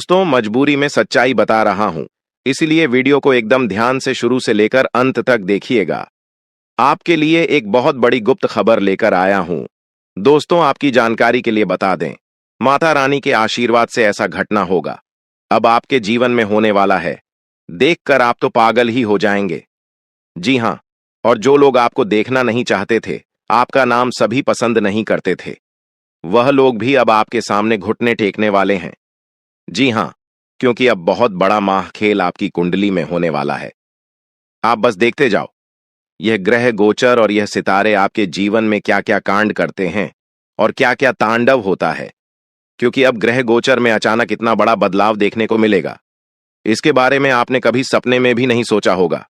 दोस्तों, मजबूरी में सच्चाई बता रहा हूं, इसलिए वीडियो को एकदम ध्यान से शुरू से लेकर अंत तक देखिएगा। आपके लिए एक बहुत बड़ी गुप्त खबर लेकर आया हूं। दोस्तों, आपकी जानकारी के लिए बता दें, माता रानी के आशीर्वाद से ऐसा घटना होगा अब आपके जीवन में होने वाला है। देखकर आप तो पागल ही हो जाएंगे। जी हां, और जो लोग आपको देखना नहीं चाहते थे, आपका नाम सभी पसंद नहीं करते थे, वह लोग भी अब आपके सामने घुटने टेकने वाले हैं। जी हां, क्योंकि अब बहुत बड़ा महाखेल आपकी कुंडली में होने वाला है। आप बस देखते जाओ, यह ग्रह गोचर और यह सितारे आपके जीवन में क्या क्या कांड करते हैं और क्या क्या तांडव होता है, क्योंकि अब ग्रह गोचर में अचानक इतना बड़ा बदलाव देखने को मिलेगा। इसके बारे में आपने कभी सपने में भी नहीं सोचा होगा।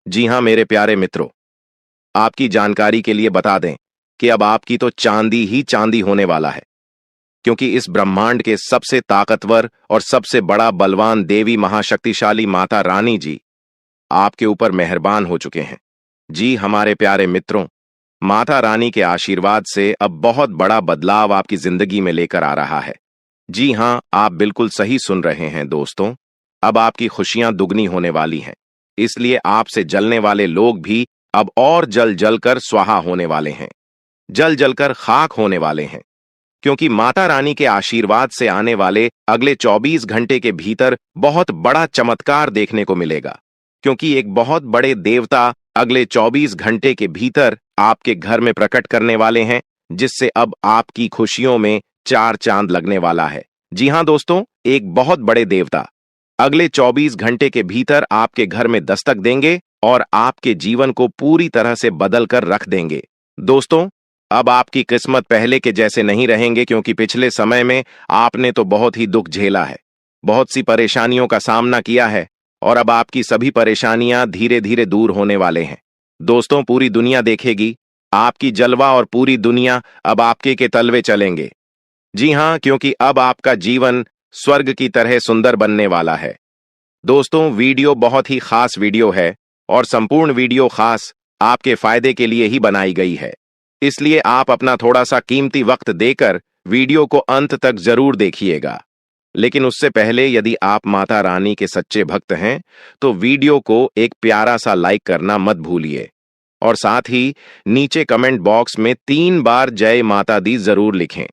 जी हां मेरे प्यारे मित्रों, आपकी जानकारी के लिए बता दें कि अब आपकी तो चांदी ही चांदी होने वाला है, क्योंकि इस ब्रह्मांड के सबसे ताकतवर और सबसे बड़ा बलवान देवी महाशक्तिशाली माता रानी जी आपके ऊपर मेहरबान हो चुके हैं। जी हमारे प्यारे मित्रों, माता रानी के आशीर्वाद से अब बहुत बड़ा बदलाव आपकी जिंदगी में लेकर आ रहा है। जी हां, आप बिल्कुल सही सुन रहे हैं दोस्तों, अब आपकी खुशियां दुगनी होने वाली हैं। इसलिए आपसे जलने वाले लोग भी अब और जल जलकर स्वाहा होने वाले हैं, जल जलकर खाक होने वाले हैं, क्योंकि माता रानी के आशीर्वाद से आने वाले अगले 24 घंटे के भीतर बहुत बड़ा चमत्कार देखने को मिलेगा। क्योंकि एक बहुत बड़े देवता अगले 24 घंटे के भीतर आपके घर में प्रकट करने वाले हैं, जिससे अब आपकी खुशियों में चार चांद लगने वाला है। जी हां दोस्तों, एक बहुत बड़े देवता अगले 24 घंटे के भीतर आपके घर में दस्तक देंगे और आपके जीवन को पूरी तरह से बदल कर रख देंगे। दोस्तों, अब आपकी किस्मत पहले के जैसे नहीं रहेंगे, क्योंकि पिछले समय में आपने तो बहुत ही दुख झेला है, बहुत सी परेशानियों का सामना किया है, और अब आपकी सभी परेशानियां धीरे धीरे दूर होने वाले हैं। दोस्तों, पूरी दुनिया देखेगी आपकी जलवा और पूरी दुनिया अब आपके के तलवे चलेंगे। जी हां, क्योंकि अब आपका जीवन स्वर्ग की तरह सुंदर बनने वाला है। दोस्तों, वीडियो बहुत ही खास वीडियो है और संपूर्ण वीडियो खास आपके फायदे के लिए ही बनाई गई है। इसलिए आप अपना थोड़ा सा कीमती वक्त देकर वीडियो को अंत तक जरूर देखिएगा। लेकिन उससे पहले यदि आप माता रानी के सच्चे भक्त हैं, तो वीडियो को एक प्यारा सा लाइक करना मत भूलिए, और साथ ही नीचे कमेंट बॉक्स में 3 बार जय माता दी जरूर लिखें।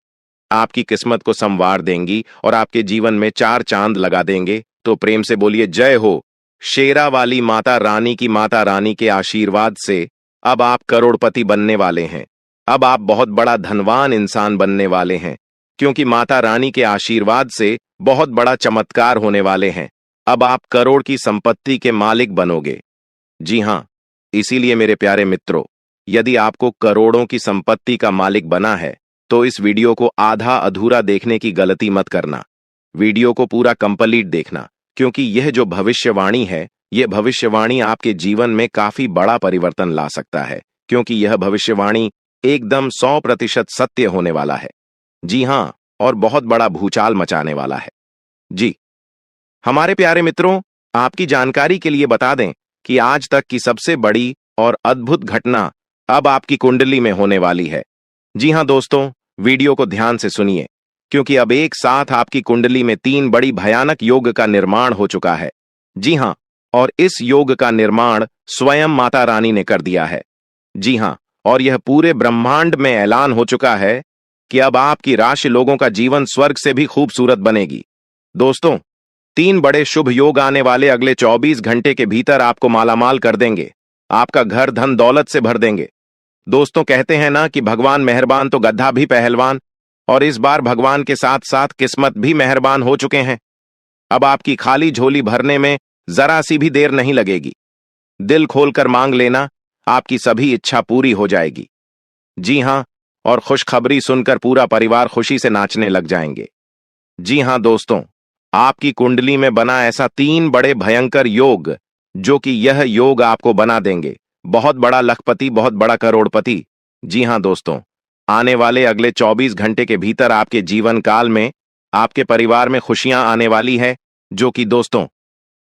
आपकी किस्मत को संवार देंगी और आपके जीवन में 4 चांद लगा देंगे। तो प्रेम से बोलिए जय हो। शेरा वाली माता रानी के आशीर्वाद से अब आप करोड़पति बनने वाले हैं। अब आप बहुत बड़ा धनवान इंसान बनने वाले हैं, क्योंकि माता रानी के आशीर्वाद से बहुत बड़ा चमत्कार होने वाले हैं। अब आप करोड़ की संपत्ति के मालिक बनोगे। जी हां, इसीलिए मेरे प्यारे मित्रों, यदि आपको करोड़ों की संपत्ति का मालिक बना है, तो इस वीडियो को आधा अधूरा देखने की गलती मत करना। वीडियो को पूरा कंप्लीट देखना, क्योंकि यह जो भविष्यवाणी है, यह भविष्यवाणी आपके जीवन में काफी बड़ा परिवर्तन ला सकता है, क्योंकि यह भविष्यवाणी एकदम 100% सत्य होने वाला है। जी हां, और बहुत बड़ा भूचाल मचाने वाला है। जी हमारे प्यारे मित्रों, आपकी जानकारी के लिए बता दें कि आज तक की सबसे बड़ी और अद्भुत घटना अब आपकी कुंडली में होने वाली है। जी हां दोस्तों, वीडियो को ध्यान से सुनिए, क्योंकि अब एक साथ आपकी कुंडली में 3 बड़ी भयानक योग का निर्माण हो चुका है। जी हां, और इस योग का निर्माण स्वयं माता रानी ने कर दिया है। जी हां, और यह पूरे ब्रह्मांड में ऐलान हो चुका है कि अब आपकी राशि लोगों का जीवन स्वर्ग से भी खूबसूरत बनेगी। दोस्तों, 3 बड़े शुभ योग आने वाले अगले 24 घंटे के भीतर आपको मालामाल कर देंगे, आपका घर धन दौलत से भर देंगे। दोस्तों, कहते हैं ना कि भगवान मेहरबान तो गधा भी पहलवान, और इस बार भगवान के साथ साथ किस्मत भी मेहरबान हो चुके हैं। अब आपकी खाली झोली भरने में जरा सी भी देर नहीं लगेगी। दिल खोलकर मांग लेना, आपकी सभी इच्छा पूरी हो जाएगी। जी हां, और खुशखबरी सुनकर पूरा परिवार खुशी से नाचने लग जाएंगे। जी हां दोस्तों, आपकी कुंडली में बना ऐसा 3 बड़े भयंकर योग, जो कि यह योग आपको बना देंगे बहुत बड़ा लखपति, बहुत बड़ा करोड़पति। जी हां दोस्तों, आने वाले अगले 24 घंटे के भीतर आपके जीवन काल में आपके परिवार में खुशियां आने वाली है, जो कि दोस्तों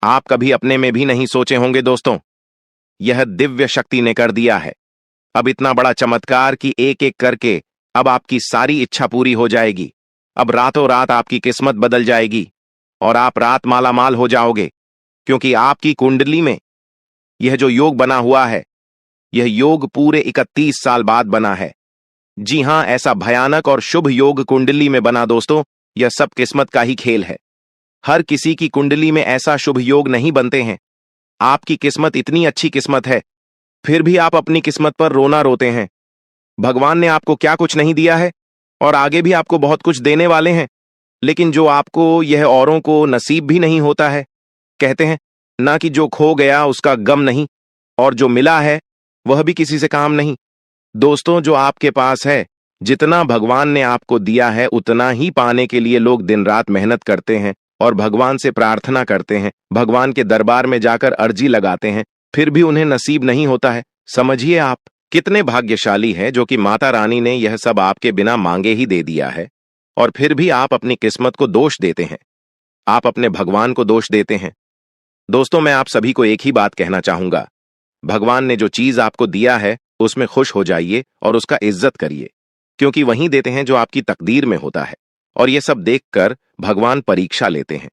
आप कभी अपने में भी नहीं सोचे होंगे। दोस्तों, यह दिव्य शक्ति ने कर दिया है। अब इतना बड़ा चमत्कार कि एक एक करके अब आपकी सारी इच्छा पूरी हो जाएगी। अब रातों रात आपकी किस्मत बदल जाएगी। और आप रात मालामाल हो जाओगे, क्योंकि आपकी कुंडली में यह जो योग बना हुआ है, यह योग पूरे 31 साल बाद बना है। जी हां, ऐसा भयानक और शुभ योग कुंडली में बना दोस्तों, यह सब किस्मत का ही खेल है। हर किसी की कुंडली में ऐसा शुभ योग नहीं बनते हैं। आपकी किस्मत इतनी अच्छी किस्मत है, फिर भी आप अपनी किस्मत पर रोना रोते हैं। भगवान ने आपको क्या कुछ नहीं दिया है, और आगे भी आपको बहुत कुछ देने वाले हैं, लेकिन जो आपको यह औरों को नसीब भी नहीं होता है। कहते हैं ना कि जो खो गया उसका गम नहीं, और जो मिला है वह भी किसी से काम नहीं। दोस्तों, जो आपके पास है, जितना भगवान ने आपको दिया है, उतना ही पाने के लिए लोग दिन रात मेहनत करते हैं और भगवान से प्रार्थना करते हैं, भगवान के दरबार में जाकर अर्जी लगाते हैं, फिर भी उन्हें नसीब नहीं होता है। समझिए आप कितने भाग्यशाली हैं, जो कि माता रानी ने यह सब आपके बिना मांगे ही दे दिया है, और फिर भी आप अपनी किस्मत को दोष देते हैं, आप अपने भगवान को दोष देते हैं। दोस्तों, मैं आप सभी को एक ही बात कहना चाहूंगा, भगवान ने जो चीज आपको दिया है उसमें खुश हो जाइए और उसका इज्जत करिए, क्योंकि वही देते हैं जो आपकी तकदीर में होता है, और ये सब देखकर भगवान परीक्षा लेते हैं।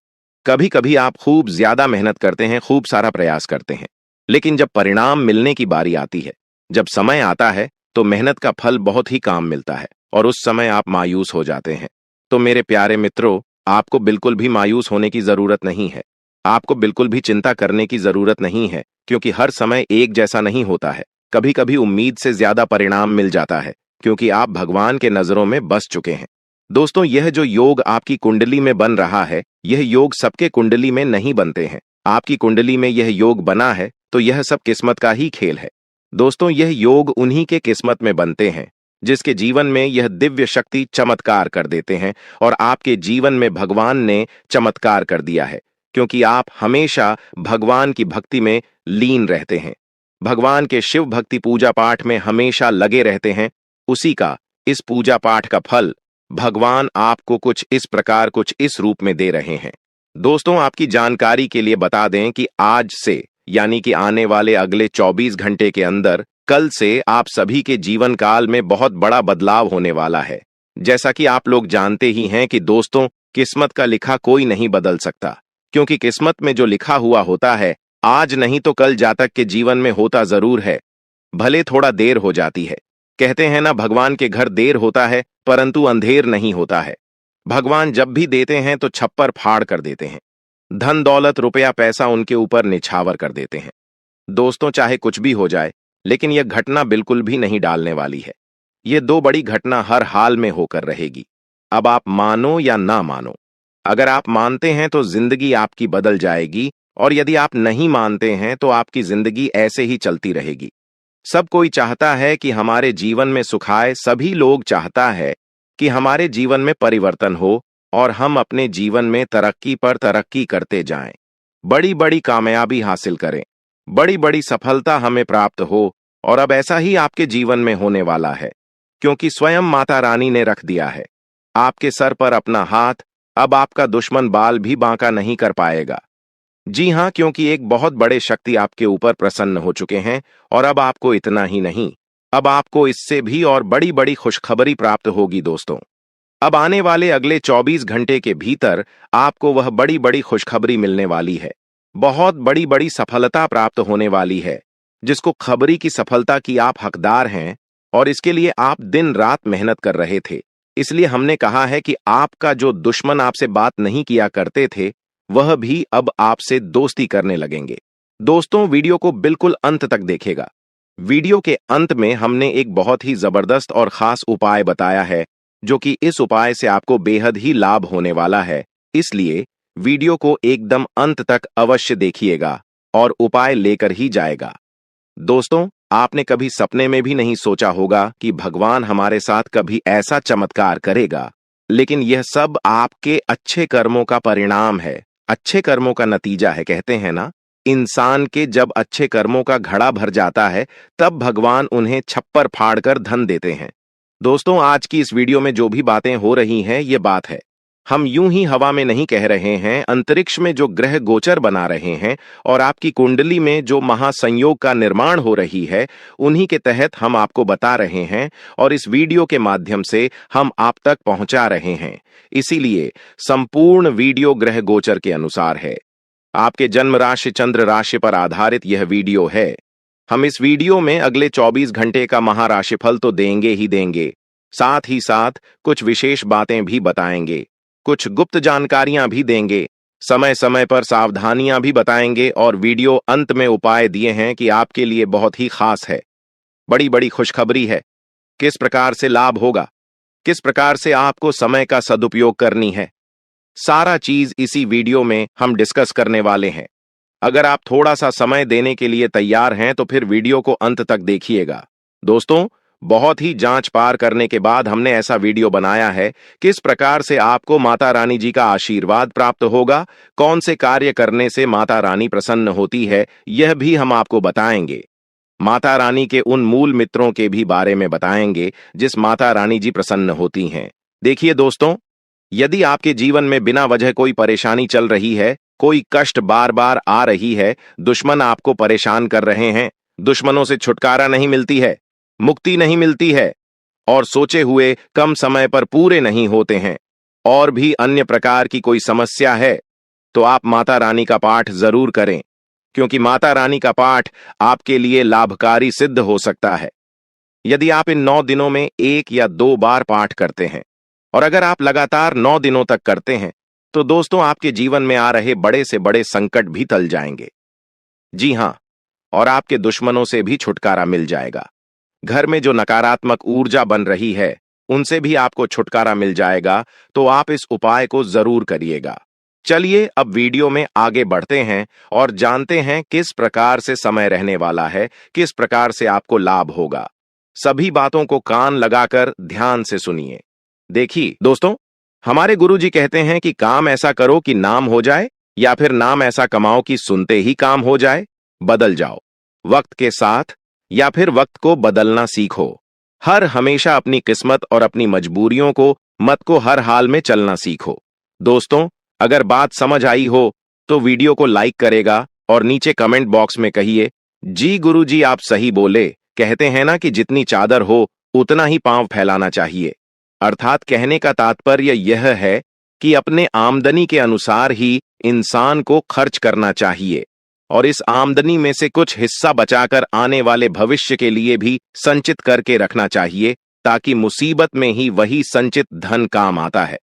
कभी कभी आप खूब ज्यादा मेहनत करते हैं, खूब सारा प्रयास करते हैं, लेकिन जब परिणाम मिलने की बारी आती है, जब समय आता है, तो मेहनत का फल बहुत ही काम मिलता है, और उस समय आप मायूस हो जाते हैं। तो मेरे प्यारे मित्रों, आपको बिल्कुल भी मायूस होने की जरूरत नहीं है, आपको बिल्कुल भी चिंता करने की जरूरत नहीं है, क्योंकि हर समय एक जैसा नहीं होता है। कभी कभी उम्मीद से ज्यादा परिणाम मिल जाता है, क्योंकि आप भगवान के नजरों में बस चुके हैं। दोस्तों, यह जो योग आपकी कुंडली में बन रहा है, यह योग सबके कुंडली में नहीं बनते हैं। आपकी कुंडली में यह योग बना है, तो यह सब किस्मत का ही खेल है। दोस्तों, यह योग उन्हीं के किस्मत में बनते हैं जिसके जीवन में यह दिव्य शक्ति चमत्कार कर देते हैं, और आपके जीवन में भगवान ने चमत्कार कर दिया है, क्योंकि आप हमेशा भगवान की भक्ति में लीन रहते हैं, भगवान के शिव भक्ति पूजा पाठ में हमेशा लगे रहते हैं। उसी का, इस पूजा पाठ का फल भगवान आपको कुछ इस प्रकार, कुछ इस रूप में दे रहे हैं। दोस्तों, आपकी जानकारी के लिए बता दें कि आज से, यानी कि आने वाले अगले 24 घंटे के अंदर, कल से आप सभी के जीवन काल में बहुत बड़ा बदलाव होने वाला है। जैसा कि आप लोग जानते ही हैं कि दोस्तों, किस्मत का लिखा कोई नहीं बदल सकता, क्योंकि किस्मत में जो लिखा हुआ होता है, आज नहीं तो कल जातक के जीवन में होता जरूर है, भले थोड़ा देर हो जाती है। कहते हैं ना, भगवान के घर देर होता है परंतु अंधेर नहीं होता है। भगवान जब भी देते हैं तो छप्पर फाड़ कर देते हैं, धन दौलत रुपया पैसा उनके ऊपर निछावर कर देते हैं। दोस्तों, चाहे कुछ भी हो जाए, लेकिन यह घटना बिल्कुल भी नहीं डालने वाली है। ये दो बड़ी घटना हर हाल में होकर रहेगी। अब आप मानो या ना मानो, अगर आप मानते हैं तो जिंदगी आपकी बदल जाएगी, और यदि आप नहीं मानते हैं तो आपकी जिंदगी ऐसे ही चलती रहेगी। सब कोई चाहता है कि हमारे जीवन में सुख आए, सभी लोग चाहता है कि हमारे जीवन में परिवर्तन हो, और हम अपने जीवन में तरक्की पर तरक्की करते जाएं, बड़ी बड़ी कामयाबी हासिल करें, बड़ी बड़ी सफलता हमें प्राप्त हो। और अब ऐसा ही आपके जीवन में होने वाला है, क्योंकि स्वयं माता रानी ने रख दिया है आपके सर पर अपना हाथ। अब आपका दुश्मन बाल भी बांका नहीं कर पाएगा। जी हां, क्योंकि एक बहुत बड़े शक्ति आपके ऊपर प्रसन्न हो चुके हैं, और अब आपको इतना ही नहीं, अब आपको इससे भी और बड़ी बड़ी खुशखबरी प्राप्त होगी। दोस्तों, अब आने वाले अगले 24 घंटे के भीतर आपको वह बड़ी बड़ी खुशखबरी मिलने वाली है, बहुत बड़ी बड़ी सफलता प्राप्त होने वाली है, जिसको खबरी की सफलता की आप हकदार हैं, और इसके लिए आप दिन रात मेहनत कर रहे थे। इसलिए हमने कहा है कि आपका जो दुश्मन आपसे बात नहीं किया करते थे, वह भी अब आपसे दोस्ती करने लगेंगे। दोस्तों, वीडियो को बिल्कुल अंत तक देखिएगा। वीडियो के अंत में हमने एक बहुत ही जबरदस्त और खास उपाय बताया है, जो कि इस उपाय से आपको बेहद ही लाभ होने वाला है। इसलिए वीडियो को एकदम अंत तक अवश्य देखिएगा, और उपाय लेकर ही जाएगा। दोस्तों, आपने कभी सपने में भी नहीं सोचा होगा कि भगवान हमारे साथ कभी ऐसा चमत्कार करेगा, लेकिन यह सब आपके अच्छे कर्मों का परिणाम है, अच्छे कर्मों का नतीजा है। कहते हैं ना, इंसान के जब अच्छे कर्मों का घड़ा भर जाता है, तब भगवान उन्हें छप्पर फाड़कर धन देते हैं। दोस्तों, आज की इस वीडियो में जो भी बातें हो रही हैं, ये बात है, हम यूं ही हवा में नहीं कह रहे हैं, अंतरिक्ष में जो ग्रह गोचर बना रहे हैं और आपकी कुंडली में जो महासंयोग का निर्माण हो रही है, उन्हीं के तहत हम आपको बता रहे हैं और इस वीडियो के माध्यम से हम आप तक पहुंचा रहे हैं। इसीलिए संपूर्ण वीडियो ग्रह गोचर के अनुसार है। आपके जन्म राशि चंद्र राशि पर आधारित यह वीडियो है। हम इस वीडियो में अगले 24 घंटे का महाराशिफल तो देंगे ही देंगे, साथ ही साथ कुछ विशेष बातें भी बताएंगे, कुछ गुप्त जानकारियां भी देंगे, समय समय पर सावधानियां भी बताएंगे और वीडियो अंत में उपाय दिए हैं कि आपके लिए बहुत ही खास है। बड़ी बड़ी खुशखबरी है। किस प्रकार से लाभ होगा, किस प्रकार से आपको समय का सदुपयोग करनी है, सारा चीज इसी वीडियो में हम डिस्कस करने वाले हैं। अगर आप थोड़ा सा समय देने के लिए तैयार हैं तो फिर वीडियो को अंत तक देखिएगा। दोस्तों, बहुत ही जांच पार करने के बाद हमने ऐसा वीडियो बनाया है, किस प्रकार से आपको माता रानी जी का आशीर्वाद प्राप्त होगा, कौन से कार्य करने से माता रानी प्रसन्न होती है, यह भी हम आपको बताएंगे। माता रानी के उन मूल मित्रों के भी बारे में बताएंगे जिस माता रानी जी प्रसन्न होती हैं। देखिए दोस्तों, यदि आपके जीवन में बिना वजह कोई परेशानी चल रही है, कोई कष्ट बार बार आ रही है, दुश्मन आपको परेशान कर रहे हैं, दुश्मनों से छुटकारा नहीं मिलती है, मुक्ति नहीं मिलती है और सोचे हुए कम समय पर पूरे नहीं होते हैं, और भी अन्य प्रकार की कोई समस्या है, तो आप माता रानी का पाठ जरूर करें, क्योंकि माता रानी का पाठ आपके लिए लाभकारी सिद्ध हो सकता है। यदि आप इन 9 दिनों में 1 या 2 बार पाठ करते हैं और अगर आप लगातार 9 दिनों तक करते हैं, तो दोस्तों आपके जीवन में आ रहे बड़े से बड़े संकट भी टल जाएंगे। जी हां, और आपके दुश्मनों से भी छुटकारा मिल जाएगा। घर में जो नकारात्मक ऊर्जा बन रही है, उनसे भी आपको छुटकारा मिल जाएगा, तो आप इस उपाय को जरूर करिएगा। चलिए अब वीडियो में आगे बढ़ते हैं और जानते हैं किस प्रकार से समय रहने वाला है, किस प्रकार से आपको लाभ होगा। सभी बातों को कान लगाकर ध्यान से सुनिए। देखिए दोस्तों, हमारे गुरुजी कहते हैं कि काम ऐसा करो कि नाम हो जाए, या फिर नाम ऐसा कमाओ कि सुनते ही काम हो जाए। बदल जाओ वक्त के साथ, या फिर वक्त को बदलना सीखो। हर हमेशा अपनी किस्मत और अपनी मजबूरियों को मत को हर हाल में चलना सीखो। दोस्तों, अगर बात समझ आई हो तो वीडियो को लाइक करेगा और नीचे कमेंट बॉक्स में कहिए, जी गुरुजी आप सही बोले। कहते हैं ना कि जितनी चादर हो उतना ही पांव फैलाना चाहिए। अर्थात कहने का तात्पर्य यह है कि अपने आमदनी के अनुसार ही इंसान को खर्च करना चाहिए और इस आमदनी में से कुछ हिस्सा बचाकर आने वाले भविष्य के लिए भी संचित करके रखना चाहिए, ताकि मुसीबत में ही वही संचित धन काम आता है।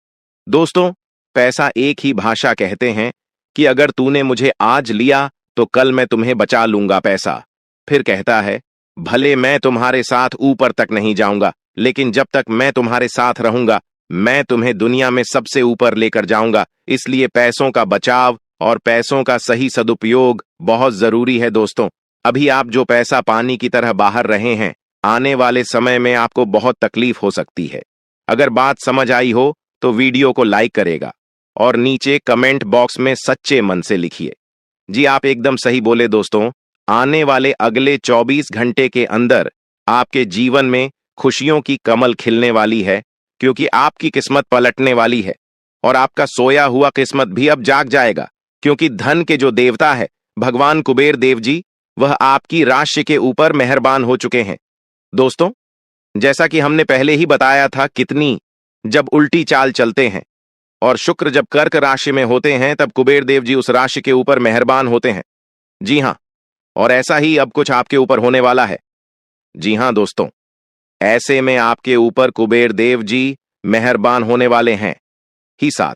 दोस्तों, पैसा एक ही भाषा कहते हैं कि अगर तूने मुझे आज लिया तो कल मैं तुम्हें बचा लूंगा पैसा। फिर कहता है, भले मैं तुम्हारे साथ ऊपर तक नहीं जाऊंगा, लेकिन जब तक मैं तुम्हारे साथ रहूंगा मैं तुम्हें दुनिया में सबसे ऊपर लेकर जाऊंगा। इसलिए पैसों का बचाव और पैसों का सही सदुपयोग बहुत जरूरी है। दोस्तों, अभी आप जो पैसा पानी की तरह बाहर रहे हैं, आने वाले समय में आपको बहुत तकलीफ हो सकती है। अगर बात समझ आई हो तो वीडियो को लाइक करेगा और नीचे कमेंट बॉक्स में सच्चे मन से लिखिए, जी आप एकदम सही बोले। दोस्तों, आने वाले अगले 24 घंटे के अंदर आपके जीवन में खुशियों की कमल खिलने वाली है, क्योंकि आपकी किस्मत पलटने वाली है और आपका सोया हुआ किस्मत भी अब जाग जाएगा, क्योंकि धन के जो देवता है भगवान कुबेर देव जी, वह आपकी राशि के ऊपर मेहरबान हो चुके हैं। दोस्तों, जैसा कि हमने पहले ही बताया था, कितनी जब उल्टी चाल चलते हैं और शुक्र जब कर्क राशि में होते हैं, तब कुबेर देव जी उस राशि के ऊपर मेहरबान होते हैं। जी हां, और ऐसा ही अब कुछ आपके ऊपर होने वाला है। जी हां दोस्तों, ऐसे में आपके ऊपर कुबेर देव जी मेहरबान होने वाले हैं ही साथ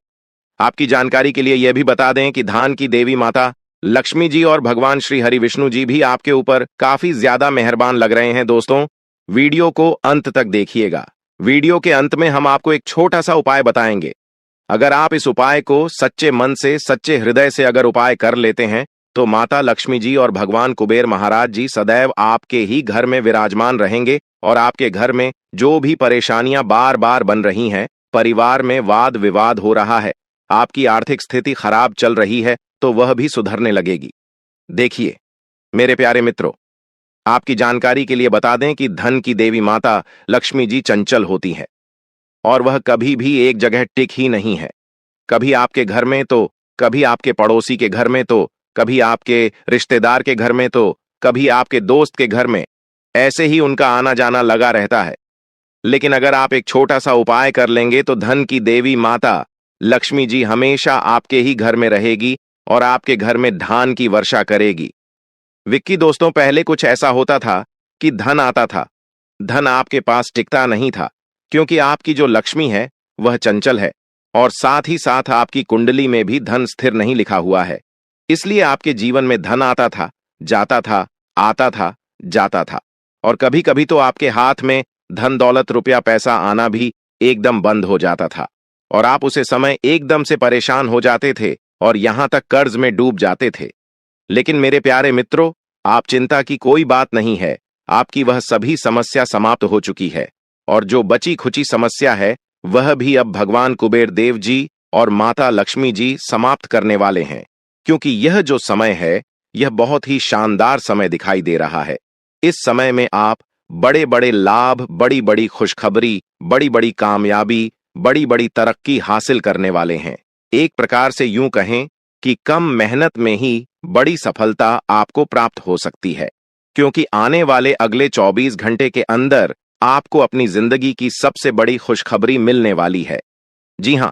आपकी जानकारी के लिए यह भी बता दें कि धान की देवी माता लक्ष्मी जी और भगवान श्री हरि विष्णु जी भी आपके ऊपर काफी ज्यादा मेहरबान लग रहे हैं। दोस्तों, वीडियो को अंत तक देखिएगा। वीडियो के अंत में हम आपको एक छोटा सा उपाय बताएंगे। अगर आप इस उपाय को सच्चे मन से, सच्चे हृदय से अगर उपाय कर लेते हैं, तो माता लक्ष्मी जी और भगवान कुबेर महाराज जी सदैव आपके ही घर में विराजमान रहेंगे और आपके घर में जो भी परेशानियां बार बार बन रही हैं, परिवार में वाद विवाद हो रहा है, आपकी आर्थिक स्थिति खराब चल रही है, तो वह भी सुधरने लगेगी। देखिए मेरे प्यारे मित्रों, आपकी जानकारी के लिए बता दें कि धन की देवी माता लक्ष्मी जी चंचल होती है और वह कभी भी एक जगह टिक ही नहीं है। कभी आपके घर में तो कभी आपके पड़ोसी के घर में तो कभी आपके रिश्तेदार के घर में तो कभी आपके दोस्त के घर में, ऐसे ही उनका आना जाना लगा रहता है। लेकिन अगर आप एक छोटा सा उपाय कर लेंगे तो धन की देवी माता लक्ष्मी जी हमेशा आपके ही घर में रहेगी और आपके घर में धान की वर्षा करेगी। विक्की दोस्तों, पहले कुछ ऐसा होता था कि धन आता था, धन आपके पास टिकता नहीं था, क्योंकि आपकी जो लक्ष्मी है वह चंचल है और साथ ही साथ आपकी कुंडली में भी धन स्थिर नहीं लिखा हुआ है। इसलिए आपके जीवन में धन आता था, जाता था, आता था, जाता था, और कभी कभी तो आपके हाथ में धन दौलत रुपया पैसा आना भी एकदम बंद हो जाता था और आप उसे समय एकदम से परेशान हो जाते थे और यहां तक कर्ज में डूब जाते थे। लेकिन मेरे प्यारे मित्रों, आप चिंता की कोई बात नहीं है, आपकी वह सभी समस्या समाप्त हो चुकी है और जो बची खुची समस्या है वह भी अब भगवान कुबेर देव जी और माता लक्ष्मी जी समाप्त करने वाले हैं, क्योंकि यह जो समय है यह बहुत ही शानदार समय दिखाई दे रहा है। इस समय में आप बड़े बड़े लाभ, बड़ी बड़ी खुशखबरी, बड़ी बड़ी कामयाबी, बड़ी बड़ी तरक्की हासिल करने वाले हैं। एक प्रकार से यूं कहें कि कम मेहनत में ही बड़ी सफलता आपको प्राप्त हो सकती है, क्योंकि आने वाले अगले 24 घंटे के अंदर आपको अपनी जिंदगी की सबसे बड़ी खुशखबरी मिलने वाली है। जी हां,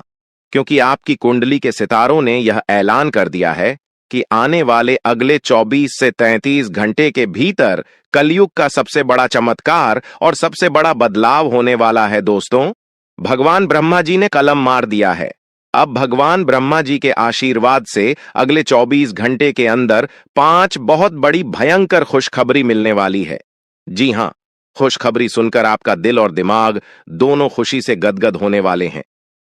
क्योंकि आपकी कुंडली के सितारों ने यह ऐलान कर दिया है कि आने वाले अगले 24 से 33 घंटे के भीतर कलयुग का सबसे बड़ा चमत्कार और सबसे बड़ा बदलाव होने वाला है। दोस्तों, भगवान ब्रह्मा जी ने कलम मार दिया है। अब भगवान ब्रह्मा जी के आशीर्वाद से अगले 24 घंटे के अंदर 5 बहुत बड़ी भयंकर खुशखबरी मिलने वाली है। जी हां, खुशखबरी सुनकर आपका दिल और दिमाग दोनों खुशी से गदगद होने वाले हैं।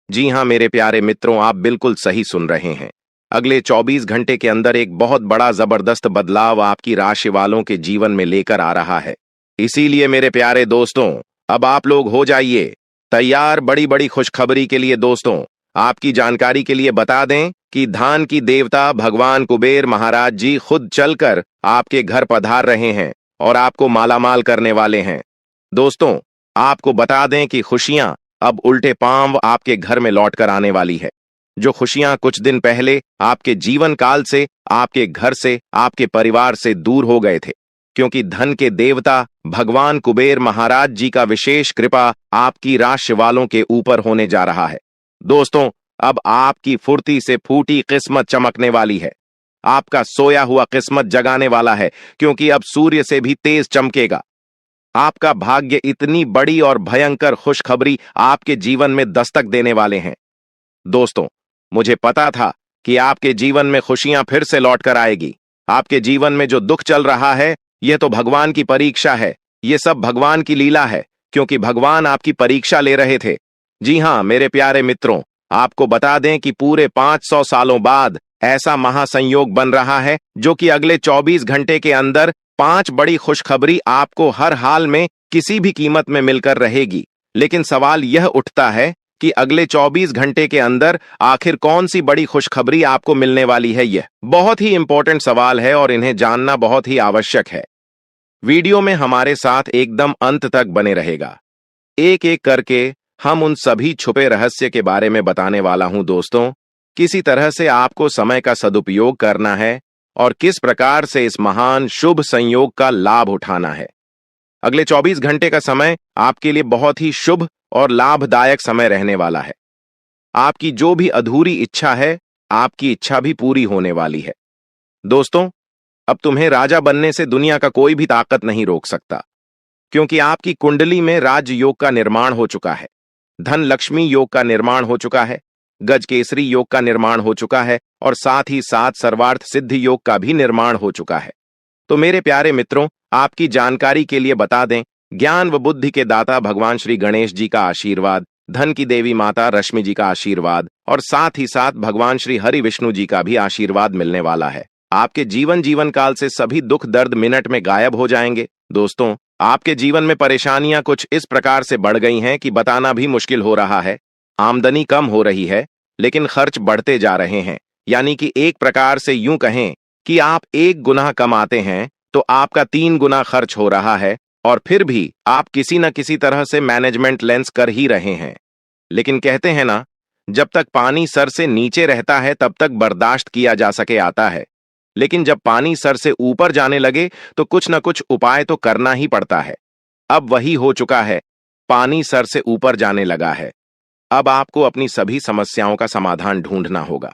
जी हां मेरे प्यारे मित्रों, आप बिल्कुल सही सुन रहे हैं। अगले 24 घंटे के अंदर एक बहुत बड़ा जबरदस्त बदलाव आपकी राशि वालों के जीवन में लेकर आ रहा है। इसीलिए मेरे प्यारे दोस्तों, अब आप लोग हो जाइए तैयार बड़ी बड़ी खुशखबरी के लिए। दोस्तों, आपकी जानकारी के लिए बता दें कि धान की देवता भगवान कुबेर महाराज जी खुद चलकर आपके घर पधार रहे हैं और आपको मालामाल करने वाले हैं। दोस्तों, आपको बता दें कि खुशियां अब उल्टे पांव आपके घर में लौटकर आने वाली है। जो खुशियां कुछ दिन पहले आपके जीवन काल से, आपके घर से, आपके परिवार से दूर हो गए थे, क्योंकि धन के देवता भगवान कुबेर महाराज जी का विशेष कृपा आपकी राशि वालों के ऊपर होने जा रहा है। दोस्तों, अब आपकी फुर्ती से फूटी किस्मत चमकने वाली है। आपका सोया हुआ किस्मत जगाने वाला है, क्योंकि अब सूर्य से भी तेज चमकेगा। आपका भाग्य इतनी बड़ी और भयंकर खुशखबरी आपके जीवन में दस्तक देने वाले हैं। दोस्तों, मुझे पता था कि आपके जीवन में खुशियां फिर से लौट कर आएगी। आपके जीवन में जो दुख चल रहा है यह तो भगवान की परीक्षा है, यह सब भगवान की लीला है, क्योंकि भगवान आपकी परीक्षा ले रहे थे। जी हां मेरे प्यारे मित्रों, आपको बता दें कि पूरे 500 सालों बाद ऐसा महासंयोग बन रहा है जो कि अगले 24 घंटे के अंदर 5 बड़ी खुशखबरी आपको हर हाल में किसी भी कीमत में मिलकर रहेगी। लेकिन सवाल यह उठता है कि अगले 24 घंटे के अंदर आखिर कौन सी बड़ी खुशखबरी आपको मिलने वाली है। यह बहुत ही इंपॉर्टेंट सवाल है और इन्हें जानना बहुत ही आवश्यक है। वीडियो में हमारे साथ एकदम अंत तक बने रहेगा। एक एक करके हम उन सभी छुपे रहस्य के बारे में बताने वाला हूं। दोस्तों, किसी तरह से आपको समय का सदुपयोग करना है और किस प्रकार से इस महान शुभ संयोग का लाभ उठाना है। अगले 24 घंटे का समय आपके लिए बहुत ही शुभ और लाभदायक समय रहने वाला है। आपकी जो भी अधूरी इच्छा है, आपकी इच्छा भी पूरी होने वाली है। दोस्तों, अब तुम्हें राजा बनने से दुनिया का कोई भी ताकत नहीं रोक सकता, क्योंकि आपकी कुंडली में राज योग का निर्माण हो चुका है, धन लक्ष्मी योग का निर्माण हो चुका है, गज केसरी योग का निर्माण हो चुका है और साथ ही साथ सर्वार्थ सिद्धि योग का भी निर्माण हो चुका है। तो मेरे प्यारे मित्रों, आपकी जानकारी के लिए बता दें, ज्ञान व बुद्धि के दाता भगवान श्री गणेश जी का आशीर्वाद, धन की देवी माता रश्मि जी का आशीर्वाद और साथ ही साथ भगवान श्री हरि विष्णु जी का भी आशीर्वाद मिलने वाला है। आपके जीवन काल से सभी दुख दर्द मिनट में गायब हो जाएंगे। दोस्तों, आपके जीवन में परेशानियां कुछ इस प्रकार से बढ़ गई हैं कि बताना भी मुश्किल हो रहा है। आमदनी कम हो रही है, लेकिन खर्च बढ़ते जा रहे हैं। यानी कि एक प्रकार से यूं कहें कि आप 1 गुना कमाते हैं तो आपका 3 गुना खर्च हो रहा है, और फिर भी आप किसी न किसी तरह से मैनेजमेंट लेंस कर ही रहे हैं। लेकिन कहते हैं ना जब तक पानी सर से नीचे रहता है तब तक बर्दाश्त किया जा सके आता है, लेकिन जब पानी सर से ऊपर जाने लगे तो कुछ न कुछ उपाय तो करना ही पड़ता है। अब वही हो चुका है, पानी सर से ऊपर जाने लगा है। अब आपको अपनी सभी समस्याओं का समाधान ढूंढना होगा।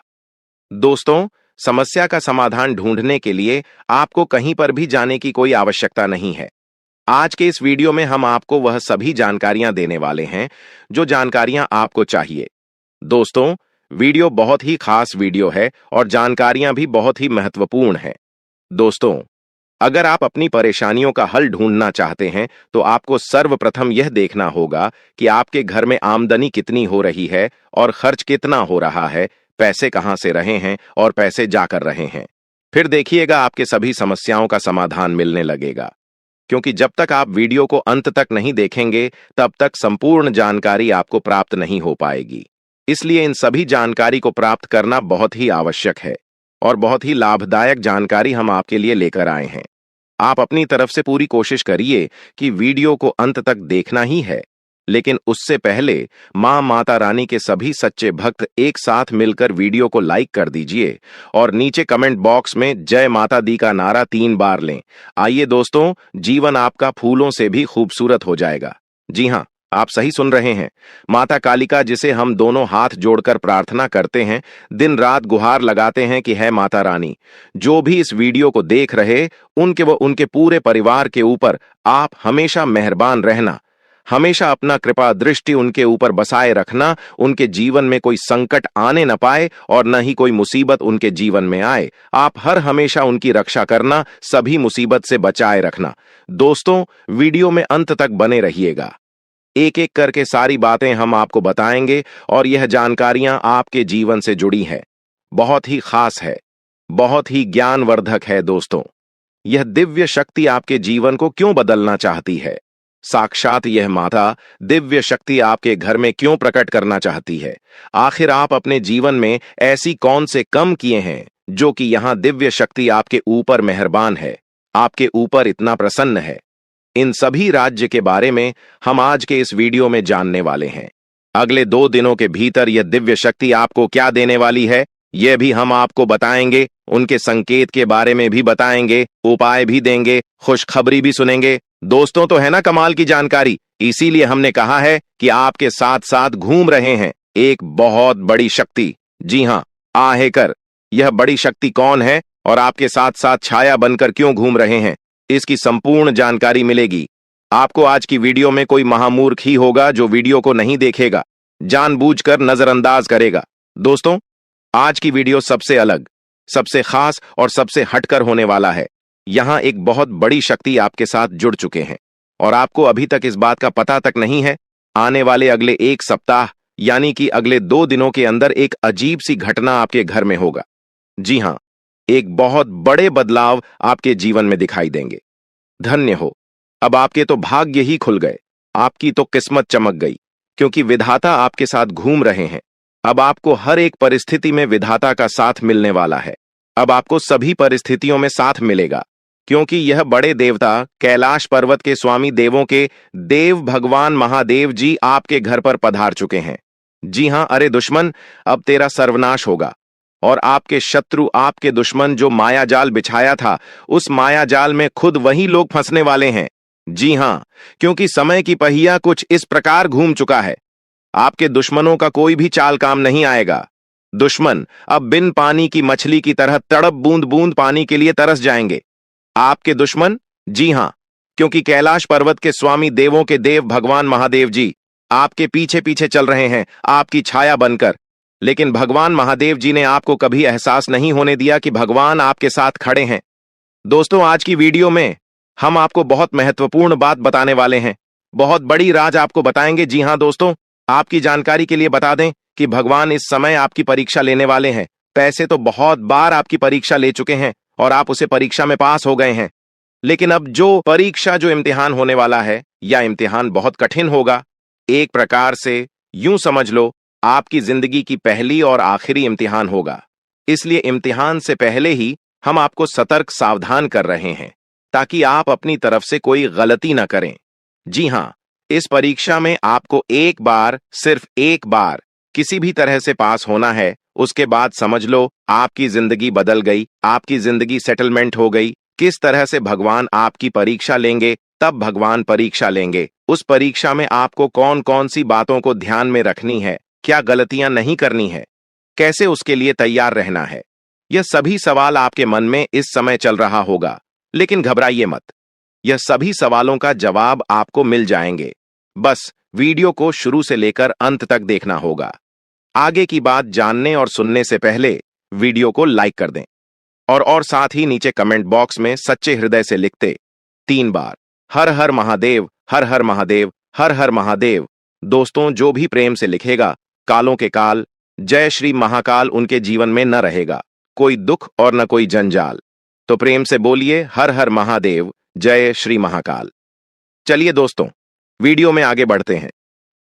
दोस्तों, समस्या का समाधान ढूंढने के लिए आपको कहीं पर भी जाने की कोई आवश्यकता नहीं है। आज के इस वीडियो में हम आपको वह सभी जानकारियां देने वाले हैं जो जानकारियां आपको चाहिए। दोस्तों, वीडियो बहुत ही खास वीडियो है और जानकारियां भी बहुत ही महत्वपूर्ण हैं। दोस्तों, अगर आप अपनी परेशानियों का हल ढूंढना चाहते हैं तो आपको सर्वप्रथम यह देखना होगा कि आपके घर में आमदनी कितनी हो रही है और खर्च कितना हो रहा है, पैसे कहां से रहे हैं और पैसे जाकर रहे हैं। फिर देखिएगा आपके सभी समस्याओं का समाधान मिलने लगेगा, क्योंकि जब तक आप वीडियो को अंत तक नहीं देखेंगे तब तक संपूर्ण जानकारी आपको प्राप्त नहीं हो पाएगी। इसलिए इन सभी जानकारी को प्राप्त करना बहुत ही आवश्यक है और बहुत ही लाभदायक जानकारी हम आपके लिए लेकर आए हैं। आप अपनी तरफ से पूरी कोशिश करिए कि वीडियो को अंत तक देखना ही है, लेकिन उससे पहले मां माता रानी के सभी सच्चे भक्त एक साथ मिलकर वीडियो को लाइक कर दीजिए और नीचे कमेंट बॉक्स में जय माता दी का नारा 3 बार लें। आइए दोस्तों, जीवन आपका फूलों से भी खूबसूरत हो जाएगा। जी हां, आप सही सुन रहे हैं। माता कालिका, जिसे हम दोनों हाथ जोड़कर प्रार्थना करते हैं, दिन रात गुहार लगाते हैं कि है माता रानी, जो भी इस वीडियो को देख रहे उनके व उनके पूरे परिवार के ऊपर आप हमेशा मेहरबान रहना, हमेशा अपना कृपा दृष्टि उनके ऊपर बसाए रखना, उनके जीवन में कोई संकट आने न पाए और न ही कोई मुसीबत उनके जीवन में आए। आप हर हमेशा उनकी रक्षा करना, सभी मुसीबत से बचाए रखना। दोस्तों, वीडियो में अंत तक बने रहिएगा। एक एक करके सारी बातें हम आपको बताएंगे और यह जानकारियां आपके जीवन से जुड़ी हैं, बहुत ही खास है, बहुत ही ज्ञानवर्धक है। दोस्तों, यह दिव्य शक्ति आपके जीवन को क्यों बदलना चाहती है? साक्षात यह माता दिव्य शक्ति आपके घर में क्यों प्रकट करना चाहती है? आखिर आप अपने जीवन में ऐसी कौन से कम किए हैं जो कि यहां दिव्य शक्ति आपके ऊपर मेहरबान है, आपके ऊपर इतना प्रसन्न है? इन सभी राज्य के बारे में हम आज के इस वीडियो में जानने वाले हैं। अगले 2 दिनों के भीतर यह दिव्य शक्ति आपको क्या देने वाली है, यह भी हम आपको बताएंगे। उनके संकेत के बारे में भी बताएंगे, उपाय भी देंगे, खुशखबरी भी सुनेंगे। दोस्तों, तो है ना कमाल की जानकारी? इसीलिए हमने कहा है कि आपके साथ साथ घूम रहे हैं एक बहुत बड़ी शक्ति। जी हां, आहेकर। यह बड़ी शक्ति कौन है और आपके साथ साथ छाया बनकर क्यों घूम रहे हैं, इसकी संपूर्ण जानकारी मिलेगी आपको। आज की वीडियो में कोई महामूर्ख ही होगा जो वीडियो को नहीं देखेगा, जानबूझकर नजरअंदाज करेगा। दोस्तों, आज की वीडियो सबसे अलग, सबसे खास और सबसे हटकर होने वाला है। यहां एक बहुत बड़ी शक्ति आपके साथ जुड़ चुके हैं और आपको अभी तक इस बात का पता तक नहीं है। आने वाले अगले 1 सप्ताह यानी कि अगले 2 दिनों के अंदर एक अजीब सी घटना आपके घर में होगा। जी हां, एक बहुत बड़े बदलाव आपके जीवन में दिखाई देंगे। धन्य हो, अब आपके तो भाग्य ही खुल गए, आपकी तो किस्मत चमक गई, क्योंकि विधाता आपके साथ घूम रहे हैं। अब आपको हर एक परिस्थिति में विधाता का साथ मिलने वाला है। अब आपको सभी परिस्थितियों में साथ मिलेगा, क्योंकि यह बड़े देवता कैलाश पर्वत के स्वामी देवों के देव भगवान महादेव जी आपके घर पर पधार चुके हैं। जी हां, अरे दुश्मन, अब तेरा सर्वनाश होगा और आपके शत्रु, आपके दुश्मन जो मायाजाल बिछाया था, उस मायाजाल में खुद वही लोग फंसने वाले हैं। जी हां, क्योंकि समय की पहिया कुछ इस प्रकार घूम चुका है, आपके दुश्मनों का कोई भी चाल काम नहीं आएगा। दुश्मन अब बिन पानी की मछली की तरह तड़प बूंद बूंद पानी के लिए तरस जाएंगे। आपके दुश्मन, जी हां, क्योंकि कैलाश पर्वत के स्वामी देवों के देव भगवान महादेव जी आपके पीछे पीछे चल रहे हैं, आपकी छाया बनकर। लेकिन भगवान महादेव जी ने आपको कभी एहसास नहीं होने दिया कि भगवान आपके साथ खड़े हैं। दोस्तों, आज की वीडियो में हम आपको बहुत महत्वपूर्ण बात बताने वाले हैं, बहुत बड़ी राज आपको बताएंगे। जी हां दोस्तों, आपकी जानकारी के लिए बता दें कि भगवान इस समय आपकी परीक्षा लेने वाले हैं। पैसे तो बहुत बार आपकी परीक्षा ले चुके हैं और आप उसे परीक्षा में पास हो गए हैं, लेकिन अब जो इम्तिहान होने वाला है, यह इम्तिहान बहुत कठिन होगा। एक प्रकार से यूं समझ लो, आपकी जिंदगी की पहली और आखिरी इम्तिहान होगा। इसलिए इम्तिहान से पहले ही हम आपको सतर्क सावधान कर रहे हैं, ताकि आप अपनी तरफ से कोई गलती न करें। जी हां, इस परीक्षा में आपको एक बार, सिर्फ एक बार किसी भी तरह से पास होना है, उसके बाद समझ लो आपकी जिंदगी बदल गई, आपकी जिंदगी सेटलमेंट हो गई। किस तरह से भगवान आपकी परीक्षा लेंगे, तब भगवान परीक्षा लेंगे। उस परीक्षा में आपको कौन कौन सी बातों को ध्यान में रखनी है, क्या गलतियां नहीं करनी है, कैसे उसके लिए तैयार रहना है, यह सभी सवाल आपके मन में इस समय चल रहा होगा। लेकिन घबराइए मत, यह सभी सवालों का जवाब आपको मिल जाएंगे। बस वीडियो को शुरू से लेकर अंत तक देखना होगा। आगे की बात जानने और सुनने से पहले वीडियो को लाइक कर दें और साथ ही नीचे कमेंट बॉक्स में सच्चे हृदय से लिखते 3 बार हर हर महादेव, हर हर महादेव, हर हर महादेव। दोस्तों, जो भी प्रेम से लिखेगा, कालों के काल जय श्री महाकाल उनके जीवन में न रहेगा, कोई दुख और न कोई जंजाल। तो प्रेम से बोलिए हर हर महादेव, जय श्री महाकाल। चलिए दोस्तों, वीडियो में आगे बढ़ते हैं।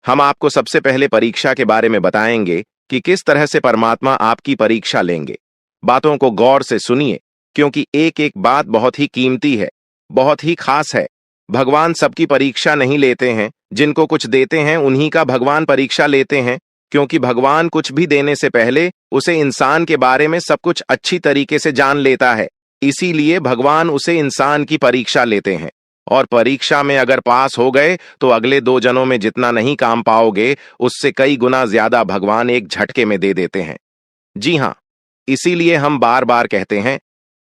हम आपको सबसे पहले परीक्षा के बारे में बताएंगे कि किस तरह से परमात्मा आपकी परीक्षा लेंगे। बातों को गौर से सुनिए, क्योंकि एक एक बात बहुत ही कीमती है, बहुत ही खास है। भगवान सबकी परीक्षा नहीं लेते हैं, जिनको कुछ देते हैं उन्हीं का भगवान परीक्षा लेते हैं, क्योंकि भगवान कुछ भी देने से पहले उसे इंसान के बारे में सब कुछ अच्छी तरीके से जान लेता है। इसीलिए भगवान उसे इंसान की परीक्षा लेते हैं, और परीक्षा में अगर पास हो गए तो अगले 2 जनों में जितना नहीं काम पाओगे, उससे कई गुना ज्यादा भगवान एक झटके में दे देते हैं। जी हां, इसीलिए हम बार बार कहते हैं,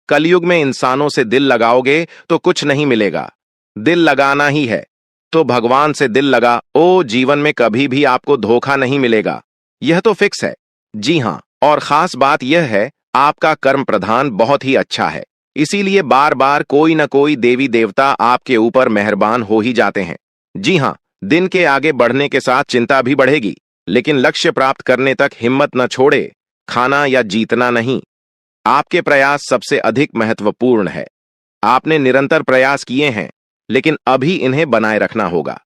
कलयुग में इंसानों से दिल लगाओगे तो कुछ नहीं मिलेगा, दिल लगाना ही है। तो भगवान से दिल लगा ओ, जीवन में कभी भी आपको धोखा नहीं मिलेगा, यह तो फिक्स है। जी हां, और खास बात यह है, आपका कर्म प्रधान बहुत ही अच्छा है, इसीलिए बार बार कोई न कोई देवी देवता आपके ऊपर मेहरबान हो ही जाते हैं। जी हां, दिन के आगे बढ़ने के साथ चिंता भी बढ़ेगी, लेकिन लक्ष्य प्राप्त करने तक हिम्मत न छोड़े, खाना या जीतना नहीं। आपके प्रयास सबसे अधिक महत्वपूर्ण है। आपने निरंतर प्रयास किए हैं, लेकिन अभी इन्हें बनाए रखना होगा।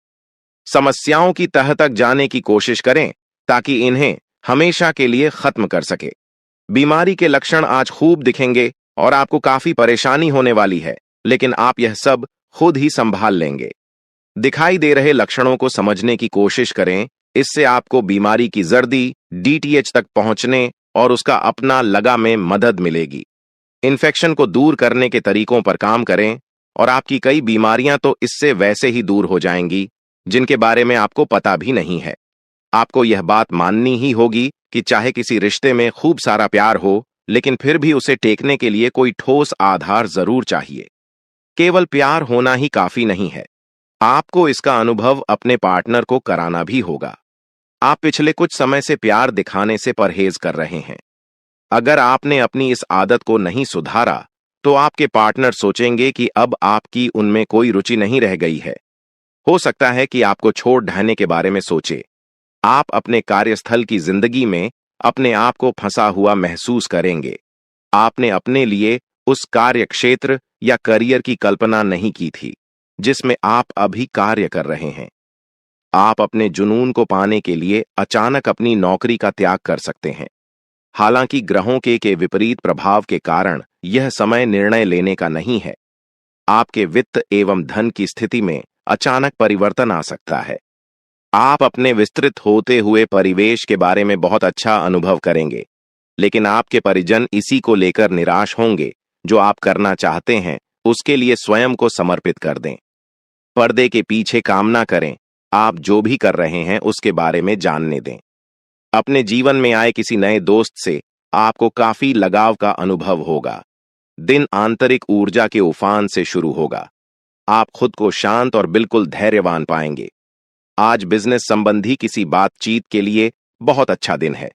समस्याओं की तह तक जाने की कोशिश करें, ताकि इन्हें हमेशा के लिए खत्म कर सके। बीमारी के लक्षण आज खूब दिखेंगे और आपको काफी परेशानी होने वाली है, लेकिन आप यह सब खुद ही संभाल लेंगे। दिखाई दे रहे लक्षणों को समझने की कोशिश करें, इससे आपको बीमारी की जर्दी DTH तक पहुंचने और उसका अपना लगा में मदद मिलेगी। इन्फेक्शन को दूर करने के तरीकों पर काम करें और आपकी कई बीमारियां तो इससे वैसे ही दूर हो जाएंगी, जिनके बारे में आपको पता भी नहीं है। आपको यह बात माननी ही होगी कि चाहे किसी रिश्ते में खूब सारा प्यार हो, लेकिन फिर भी उसे टेकने के लिए कोई ठोस आधार जरूर चाहिए। केवल प्यार होना ही काफी नहीं है, आपको इसका अनुभव अपने पार्टनर को कराना भी होगा। आप पिछले कुछ समय से प्यार दिखाने से परहेज कर रहे हैं। अगर आपने अपनी इस आदत को नहीं सुधारा, तो आपके पार्टनर सोचेंगे कि अब आपकी उनमें कोई रुचि नहीं रह गई है। हो सकता है कि आपको छोड़ ढहने के बारे में सोचे। आप अपने कार्यस्थल की जिंदगी में अपने आप को फंसा हुआ महसूस करेंगे। आपने अपने लिए उस कार्य क्षेत्र या करियर की कल्पना नहीं की थी, जिसमें आप अभी कार्य कर रहे हैं। आप अपने जुनून को पाने के लिए अचानक अपनी नौकरी का त्याग कर सकते हैं। हालांकि ग्रहों के विपरीत प्रभाव के कारण यह समय निर्णय लेने का नहीं है। आपके वित्त एवं धन की स्थिति में अचानक परिवर्तन आ सकता है। आप अपने विस्तृत होते हुए परिवेश के बारे में बहुत अच्छा अनुभव करेंगे, लेकिन आपके परिजन इसी को लेकर निराश होंगे। जो आप करना चाहते हैं, उसके लिए स्वयं को समर्पित कर दें। पर्दे के पीछे काम ना करें, आप जो भी कर रहे हैं उसके बारे में जानने दें। अपने जीवन में आए किसी नए दोस्त से आपको काफी लगाव का अनुभव होगा। दिन आंतरिक ऊर्जा के उफान से शुरू होगा। आप खुद को शांत और बिल्कुल धैर्यवान पाएंगे। आज बिजनेस संबंधी किसी बातचीत के लिए बहुत अच्छा दिन है,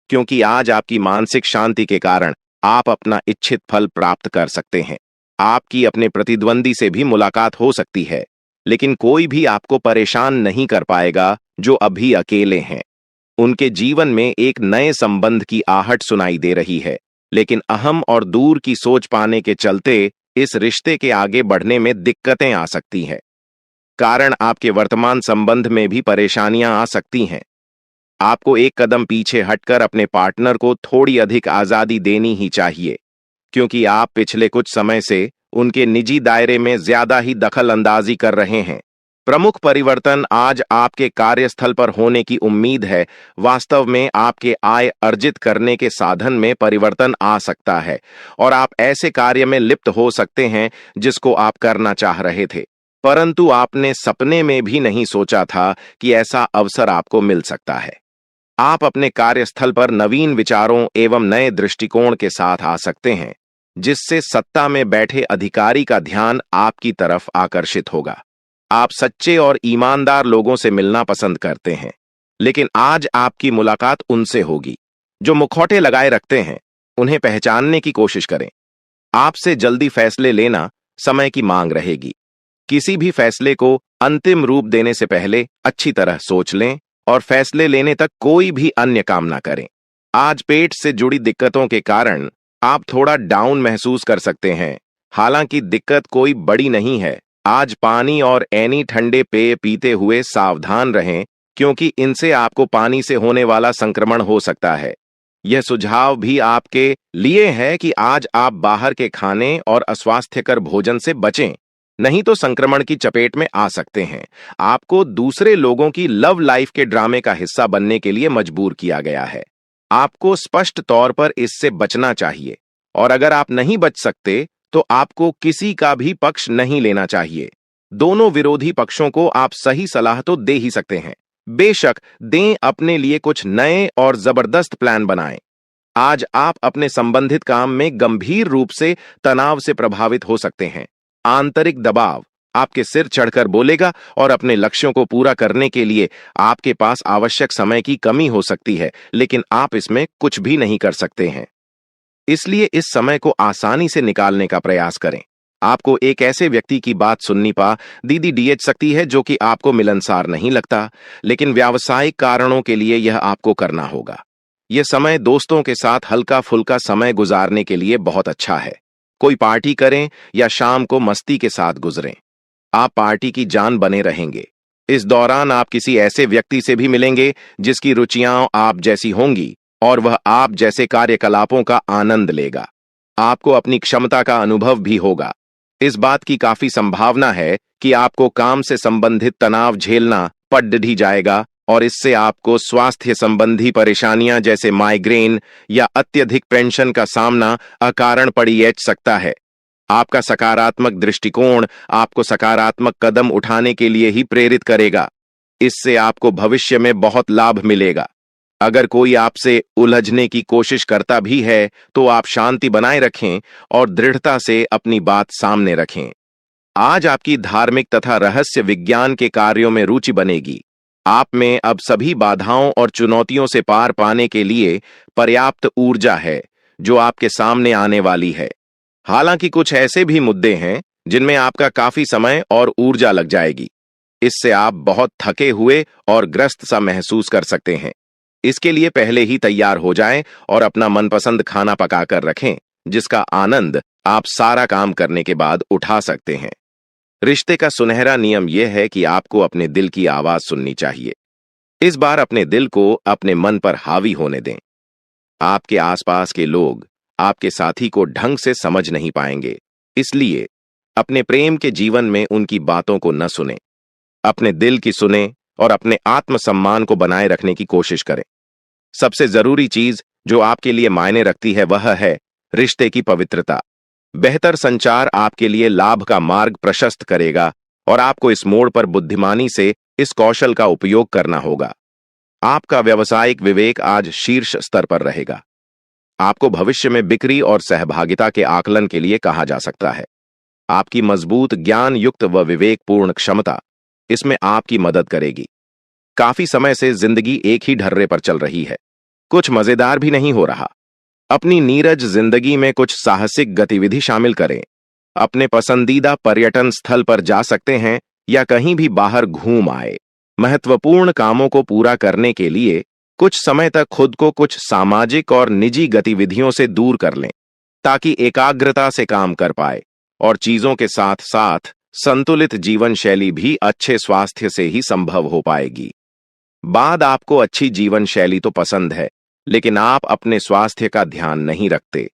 क्योंकि आज आपकी मानसिक शांति के कारण आप अपना इच्छित फल प्राप्त कर सकते हैं। आपकी अपने प्रतिद्वंदी से भी मुलाकात हो सकती है, लेकिन कोई भी आपको परेशान नहीं कर पाएगा जो अभी अकेले हैं। उनके जीवन में एक नए संबंध की आहट सुनाई दे रही है, लेकिन अहम और दूर की सोच पाने के चलते इस रिश्ते के आगे बढ़ने में दिक्कतें आ सकती हैं। कारण आपके वर्तमान संबंध में भी परेशानियां आ सकती हैं। आपको एक कदम पीछे हटकर अपने पार्टनर को थोड़ी अधिक आजादी देनी ही चाहिए, क्योंकि आप पिछले कुछ समय से उनके निजी दायरे में ज्यादा ही दखल अंदाजी कर रहे हैं। प्रमुख परिवर्तन आज आपके कार्यस्थल पर होने की उम्मीद है। वास्तव में आपके आय अर्जित करने के साधन में परिवर्तन आ सकता है और आप ऐसे कार्य में लिप्त हो सकते हैं जिसको आप करना चाह रहे थे, परंतु आपने सपने में भी नहीं सोचा था कि ऐसा अवसर आपको मिल सकता है। आप अपने कार्यस्थल पर नवीन विचारों एवं नए दृष्टिकोण के साथ आ सकते हैं, जिससे सत्ता में बैठे अधिकारी का ध्यान आपकी तरफ आकर्षित होगा। आप सच्चे और ईमानदार लोगों से मिलना पसंद करते हैं, लेकिन आज आपकी मुलाकात उनसे होगी जो मुखौटे लगाए रखते हैं। उन्हें पहचानने की कोशिश करें। आपसे जल्दी फैसले लेना समय की मांग रहेगी। किसी भी फैसले को अंतिम रूप देने से पहले अच्छी तरह सोच लें और फैसले लेने तक कोई भी अन्य काम ना करें। आज पेट से जुड़ी दिक्कतों के कारण आप थोड़ा डाउन महसूस कर सकते हैं। हालांकि दिक्कत कोई बड़ी नहीं है। आज पानी और ऐनी ठंडे पेय पीते हुए सावधान रहें, क्योंकि इनसे आपको पानी से होने वाला संक्रमण हो सकता है। यह सुझाव भी आपके लिए है कि आज आप बाहर के खाने और अस्वास्थ्यकर भोजन से बचें, नहीं तो संक्रमण की चपेट में आ सकते हैं। आपको दूसरे लोगों की लव लाइफ के ड्रामे का हिस्सा बनने के लिए मजबूर किया गया है। आपको स्पष्ट तौर पर इससे बचना चाहिए और अगर आप नहीं बच सकते तो आपको किसी का भी पक्ष नहीं लेना चाहिए। दोनों विरोधी पक्षों को आप सही सलाह तो दे ही सकते हैं, बेशक दें। अपने लिए कुछ नए और जबरदस्त प्लान बनाएं। आज आप अपने संबंधित काम में गंभीर रूप से तनाव से प्रभावित हो सकते हैं। आंतरिक दबाव आपके सिर चढ़कर बोलेगा और अपने लक्ष्यों को पूरा करने के लिए आपके पास आवश्यक समय की कमी हो सकती है, लेकिन आप इसमें कुछ भी नहीं कर सकते हैं। इसलिए इस समय को आसानी से निकालने का प्रयास करें। आपको एक ऐसे व्यक्ति की बात सुननी दीदी डीएच सकती है जो कि आपको मिलनसार नहीं लगता, लेकिन व्यावसायिक कारणों के लिए यह आपको करना होगा। यह समय दोस्तों के साथ हल्का फुल्का समय गुजारने के लिए बहुत अच्छा है। कोई पार्टी करें या शाम को मस्ती के साथ गुजरें। आप पार्टी की जान बने रहेंगे। इस दौरान आप किसी ऐसे व्यक्ति से भी मिलेंगे जिसकी रुचियां आप जैसी होंगी और वह आप जैसे कार्यकलापों का आनंद लेगा। आपको अपनी क्षमता का अनुभव भी होगा। इस बात की काफी संभावना है कि आपको काम से संबंधित तनाव झेलना पड़ ही जाएगा और इससे आपको स्वास्थ्य संबंधी परेशानियां जैसे माइग्रेन या अत्यधिक पेंशन का सामना अकारण पड़ सकता है। आपका सकारात्मक दृष्टिकोण आपको सकारात्मक कदम उठाने के लिए ही प्रेरित करेगा। इससे आपको भविष्य में बहुत लाभ मिलेगा। अगर कोई आपसे उलझने की कोशिश करता भी है तो आप शांति बनाए रखें और दृढ़ता से अपनी बात सामने रखें। आज आपकी धार्मिक तथा रहस्य विज्ञान के कार्यों में रुचि बनेगी। आप में अब सभी बाधाओं और चुनौतियों से पार पाने के लिए पर्याप्त ऊर्जा है जो आपके सामने आने वाली है। हालांकि कुछ ऐसे भी मुद्दे हैं जिनमें आपका काफी समय और ऊर्जा लग जाएगी। इससे आप बहुत थके हुए और ग्रस्त सा महसूस कर सकते हैं। इसके लिए पहले ही तैयार हो जाएं और अपना मनपसंद खाना पकाकर रखें, जिसका आनंद आप सारा काम करने के बाद उठा सकते हैं। रिश्ते का सुनहरा नियम यह है कि आपको अपने दिल की आवाज सुननी चाहिए। इस बार अपने दिल को अपने मन पर हावी होने दें। आपके आसपास के लोग आपके साथी को ढंग से समझ नहीं पाएंगे, इसलिए अपने प्रेम के जीवन में उनकी बातों को न सुनें। अपने दिल की सुनें और अपने आत्मसम्मान को बनाए रखने की कोशिश करें। सबसे जरूरी चीज जो आपके लिए मायने रखती है वह है रिश्ते की पवित्रता। बेहतर संचार आपके लिए लाभ का मार्ग प्रशस्त करेगा और आपको इस मोड़ पर बुद्धिमानी से इस कौशल का उपयोग करना होगा। आपका व्यावसायिक विवेक आज शीर्ष स्तर पर रहेगा। आपको भविष्य में बिक्री और सहभागिता के आकलन के लिए कहा जा सकता है। आपकी मजबूत ज्ञान युक्त व विवेकपूर्ण क्षमता इसमें आपकी मदद करेगी। काफी समय से जिंदगी एक ही ढर्रे पर चल रही है, कुछ मजेदार भी नहीं हो रहा। अपनी नीरज जिंदगी में कुछ साहसिक गतिविधि शामिल करें। अपने पसंदीदा पर्यटन स्थल पर जा सकते हैं या कहीं भी बाहर घूम आए। महत्वपूर्ण कामों को पूरा करने के लिए कुछ समय तक खुद को कुछ सामाजिक और निजी गतिविधियों से दूर कर लें, ताकि एकाग्रता से काम कर पाए और चीजों के साथ साथ संतुलित जीवन शैली भी अच्छे स्वास्थ्य से ही संभव हो पाएगी। बाद आपको अच्छी जीवन शैली तो पसंद है, लेकिन आप अपने स्वास्थ्य का ध्यान नहीं रखते।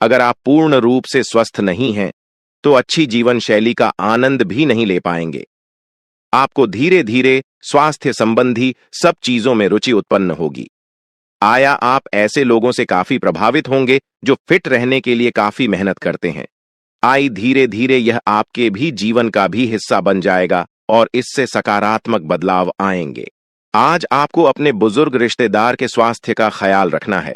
अगर आप पूर्ण रूप से स्वस्थ नहीं हैं, तो अच्छी जीवन शैली का आनंद भी नहीं ले पाएंगे। आपको धीरे धीरे स्वास्थ्य संबंधी सब चीजों में रुचि उत्पन्न होगी। आया आप ऐसे लोगों से काफी प्रभावित होंगे जो फिट रहने के लिए काफी मेहनत करते हैं। आई धीरे धीरे यह आपके भी जीवन का भी हिस्सा बन जाएगा और इससे सकारात्मक बदलाव आएंगे। आज आपको अपने बुजुर्ग रिश्तेदार के स्वास्थ्य का ख्याल रखना है।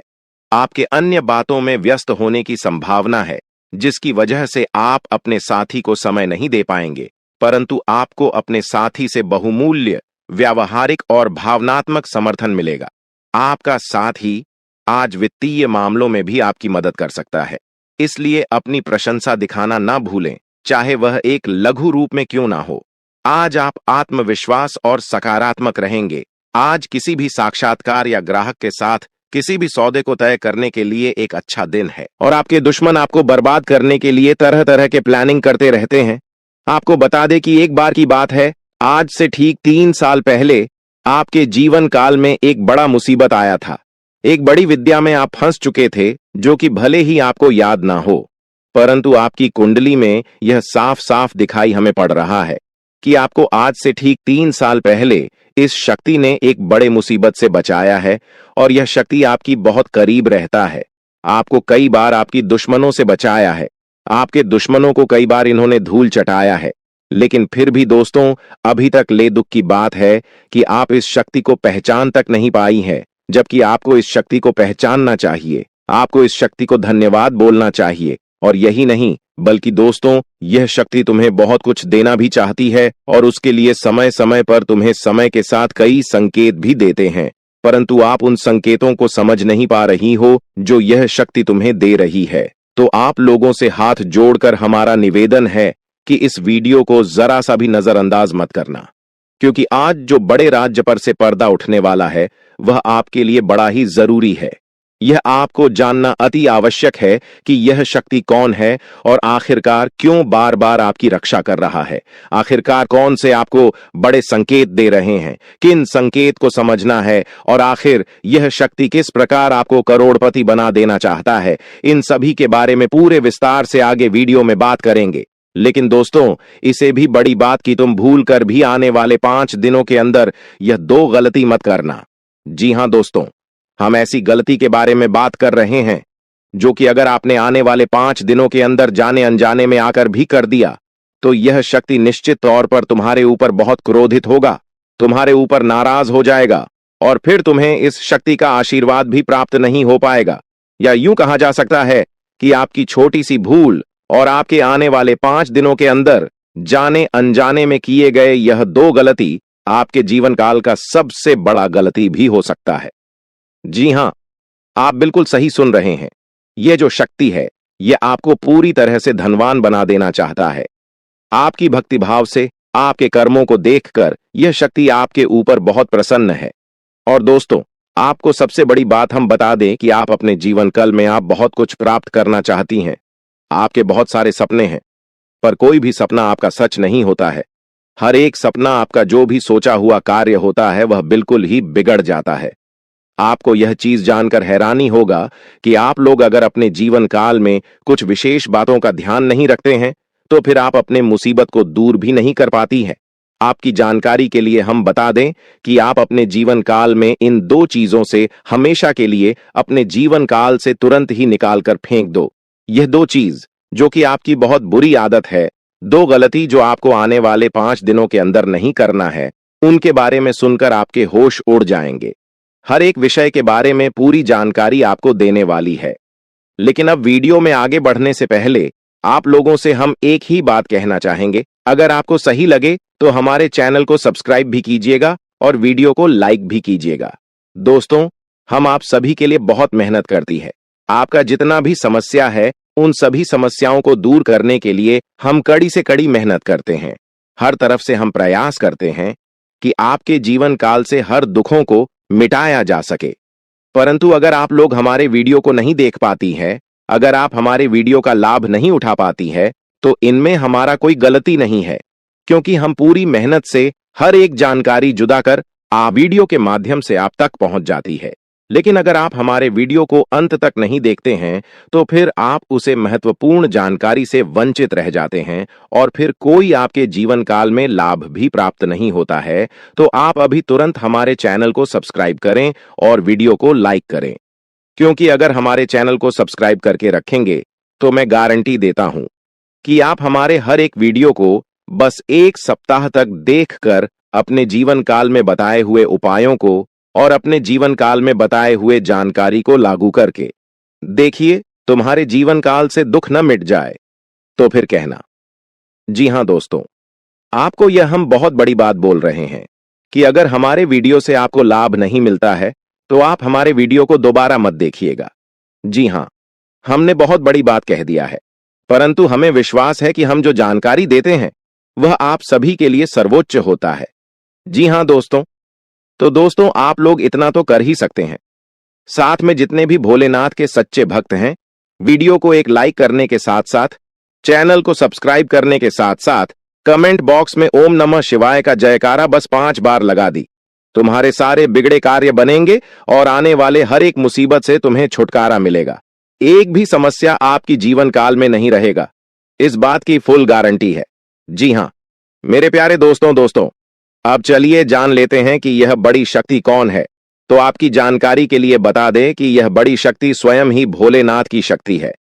आपके अन्य बातों में व्यस्त होने की संभावना है, जिसकी वजह से आप अपने साथी को समय नहीं दे पाएंगे, परंतु आपको अपने साथी से बहुमूल्य व्यावहारिक और भावनात्मक समर्थन मिलेगा। आपका साथी आज वित्तीय मामलों में भी आपकी मदद कर सकता है, इसलिए अपनी प्रशंसा दिखाना ना भूलें, चाहे वह एक लघु रूप में क्यों ना हो। आज आप आत्मविश्वास और सकारात्मक रहेंगे। आज किसी भी साक्षात्कार या ग्राहक के साथ किसी भी सौदे को तय करने के लिए एक अच्छा दिन है और आपके दुश्मन आपको बर्बाद करने के लिए तरह तरह के प्लानिंग करते रहते हैं। आपको बता दें कि एक बार की बात है, आज से ठीक 3 साल पहले आपके जीवन काल में एक बड़ा मुसीबत आया था। एक बड़ी विद्या में आप फंस चुके थे, जो कि भले ही आपको याद ना हो, परंतु आपकी कुंडली में यह साफ साफ दिखाई हमें पड़ रहा है कि आपको आज से ठीक 3 साल पहले इस शक्ति ने एक बड़े मुसीबत से बचाया है और यह शक्ति आपकी बहुत करीब रहता है। आपको कई बार आपकी दुश्मनों से बचाया है। आपके दुश्मनों को कई बार इन्होंने धूल चटाया है, लेकिन फिर भी दोस्तों, अभी तक ले दुख की बात है कि आप इस शक्ति को पहचान तक नहीं पाई है, जबकि आपको इस शक्ति को पहचानना चाहिए। आपको इस शक्ति को धन्यवाद बोलना चाहिए। और यही नहीं, बल्कि दोस्तों, यह शक्ति तुम्हें बहुत कुछ देना भी चाहती है और उसके लिए समय समय पर तुम्हें समय के साथ कई संकेत भी देते हैं, परंतु आप उन संकेतों को समझ नहीं पा रही हो जो यह शक्ति तुम्हें दे रही है। तो आप लोगों से हाथ जोड़कर हमारा निवेदन है कि इस वीडियो को जरा सा भी नजरअंदाज मत करना, क्योंकि आज जो बड़े राज्य पर से पर्दा उठने वाला है वह आपके लिए बड़ा ही जरूरी है। यह आपको जानना अति आवश्यक है कि यह शक्ति कौन है और आखिरकार क्यों बार बार आपकी रक्षा कर रहा है। आखिरकार कौन से आपको बड़े संकेत दे रहे हैं, किन संकेत को समझना है और आखिर यह शक्ति किस प्रकार आपको करोड़पति बना देना चाहता है। इन सभी के बारे में पूरे विस्तार से आगे वीडियो में बात करेंगे। लेकिन दोस्तों, इसे भी बड़ी बात कि तुम भूल कर भी आने वाले 5 दिनों के अंदर यह 2 गलती मत करना। जी हां दोस्तों, हम ऐसी गलती के बारे में बात कर रहे हैं जो कि अगर आपने आने वाले 5 दिनों के अंदर जाने अनजाने में आकर भी कर दिया तो यह शक्ति निश्चित तौर पर तुम्हारे ऊपर बहुत क्रोधित होगा, तुम्हारे ऊपर नाराज हो जाएगा और फिर तुम्हें इस शक्ति का आशीर्वाद भी प्राप्त नहीं हो पाएगा। या यूं कहा जा सकता है कि आपकी छोटी सी भूल और आपके आने वाले 5 दिनों के अंदर जाने अनजाने में किए गए यह 2 गलती आपके जीवन काल का सबसे बड़ा गलती भी हो सकता है। जी हां, आप बिल्कुल सही सुन रहे हैं। यह जो शक्ति है, यह आपको पूरी तरह से धनवान बना देना चाहता है। आपकी भक्तिभाव से, आपके कर्मों को देखकर यह शक्ति आपके ऊपर बहुत प्रसन्न है। और दोस्तों, आपको सबसे बड़ी बात हम बता दें कि आप अपने जीवन काल में आप बहुत कुछ प्राप्त करना चाहती हैं। आपके बहुत सारे सपने हैं, पर कोई भी सपना आपका सच नहीं होता है। हर एक सपना आपका जो भी सोचा हुआ कार्य होता है वह बिल्कुल ही बिगड़ जाता है। आपको यह चीज जानकर हैरानी होगा कि आप लोग अगर अपने जीवन काल में कुछ विशेष बातों का ध्यान नहीं रखते हैं तो फिर आप अपने मुसीबत को दूर भी नहीं कर पाती हैं। आपकी जानकारी के लिए हम बता दें कि आप अपने जीवन काल में इन 2 चीजों से हमेशा के लिए अपने जीवन काल से तुरंत ही निकाल कर फेंक दो। यह 2 चीज जो कि आपकी बहुत बुरी आदत है, 2 गलती जो आपको आने वाले 5 दिनों के अंदर नहीं करना है, उनके बारे में सुनकर आपके होश उड़ जाएंगे। हर एक विषय के बारे में पूरी जानकारी आपको देने वाली है। लेकिन अब वीडियो में आगे बढ़ने से पहले आप लोगों से हम एक ही बात कहना चाहेंगे। अगर आपको सही लगे तो हमारे चैनल को सब्सक्राइब भी कीजिएगा और वीडियो को लाइक भी कीजिएगा। दोस्तों, हम आप सभी के लिए बहुत मेहनत करती है। आपका जितना भी समस्या है, उन सभी समस्याओं को दूर करने के लिए हम कड़ी से कड़ी मेहनत करते हैं। हर तरफ से हम प्रयास करते हैं कि आपके जीवन काल से हर दुखों को मिटाया जा सके। परंतु अगर आप लोग हमारे वीडियो को नहीं देख पाती हैं, अगर आप हमारे वीडियो का लाभ नहीं उठा पाती है, तो इनमें हमारा कोई गलती नहीं है, क्योंकि हम पूरी मेहनत से हर एक जानकारी जुदा कर वीडियो के माध्यम से आप तक पहुंच जाती है। लेकिन अगर आप हमारे वीडियो को अंत तक नहीं देखते हैं तो फिर आप उसे महत्वपूर्ण जानकारी से वंचित रह जाते हैं और फिर कोई आपके जीवन काल में लाभ भी प्राप्त नहीं होता है। तो आप अभी तुरंत हमारे चैनल को सब्सक्राइब करें और वीडियो को लाइक करें, क्योंकि अगर हमारे चैनल को सब्सक्राइब करके रखेंगे तो मैं गारंटी देता हूं कि आप हमारे हर एक वीडियो को बस 1 सप्ताह तक देखकर अपने जीवन काल में बताए हुए उपायों को और अपने जीवन काल में बताए हुए जानकारी को लागू करके देखिए, तुम्हारे जीवन काल से दुख न मिट जाए तो फिर कहना। जी हां दोस्तों, आपको यह हम बहुत बड़ी बात बोल रहे हैं कि अगर हमारे वीडियो से आपको लाभ नहीं मिलता है तो आप हमारे वीडियो को दोबारा मत देखिएगा। जी हां, हमने बहुत बड़ी बात कह दिया है, परंतु हमें विश्वास है कि हम जो जानकारी देते हैं वह आप सभी के लिए सर्वोच्च होता है। जी हां दोस्तों, तो दोस्तों आप लोग इतना तो कर ही सकते हैं। साथ में जितने भी भोलेनाथ के सच्चे भक्त हैं, वीडियो को एक लाइक करने के साथ साथ, चैनल को सब्सक्राइब करने के साथ साथ कमेंट बॉक्स में ओम नमः शिवाय का जयकारा बस 5 बार लगा दी। तुम्हारे सारे बिगड़े कार्य बनेंगे और आने वाले हर एक मुसीबत से तुम्हें छुटकारा मिलेगा। एक भी समस्या आपकी जीवन काल में नहीं रहेगा, इस बात की फुल गारंटी है। जी हां मेरे प्यारे दोस्तों, अब चलिए जान लेते हैं कि यह बड़ी शक्ति कौन है। तो आपकी जानकारी के लिए बता दें कि यह बड़ी शक्ति स्वयं ही भोलेनाथ की शक्ति है।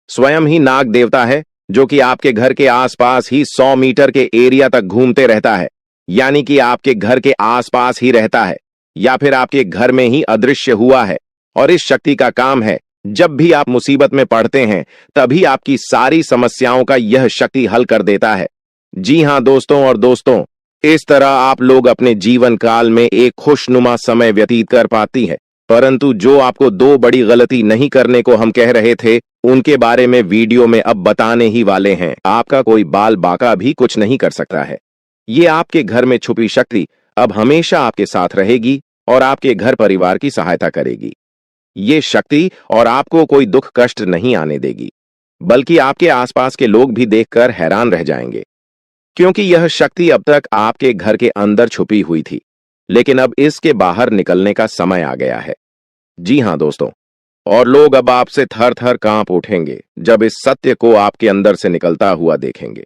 स्वयं ही नाग देवता है, जो कि आपके घर के आसपास ही 100 मीटर के एरिया तक घूमते रहता है, यानी कि आपके घर के आसपास ही रहता है या फिर आपके घर में ही अदृश्य हुआ है। और इस शक्ति का काम है, जब भी आप मुसीबत में पड़ते हैं तभी आपकी सारी समस्याओं का यह शक्ति हल कर देता है। जी हां दोस्तों, इस तरह आप लोग अपने जीवन काल में एक खुशनुमा समय व्यतीत कर पाती है। परंतु जो आपको 2 बड़ी गलती नहीं करने को हम कह रहे थे, उनके बारे में वीडियो में अब बताने ही वाले हैं। आपका कोई बाल बाका भी कुछ नहीं कर सकता है। ये आपके घर में छुपी शक्ति अब हमेशा आपके साथ रहेगी और आपके घर परिवार की सहायता करेगी। ये शक्ति और आपको कोई दुख कष्ट नहीं आने देगी, बल्कि आपके आसपास के लोग भी देखकर हैरान रह जाएंगे, क्योंकि यह शक्ति अब तक आपके घर के अंदर छुपी हुई थी, लेकिन अब इसके बाहर निकलने का समय आ गया है। जी हां दोस्तों, और लोग अब आपसे थर थर कांप उठेंगे जब इस सत्य को आपके अंदर से निकलता हुआ देखेंगे।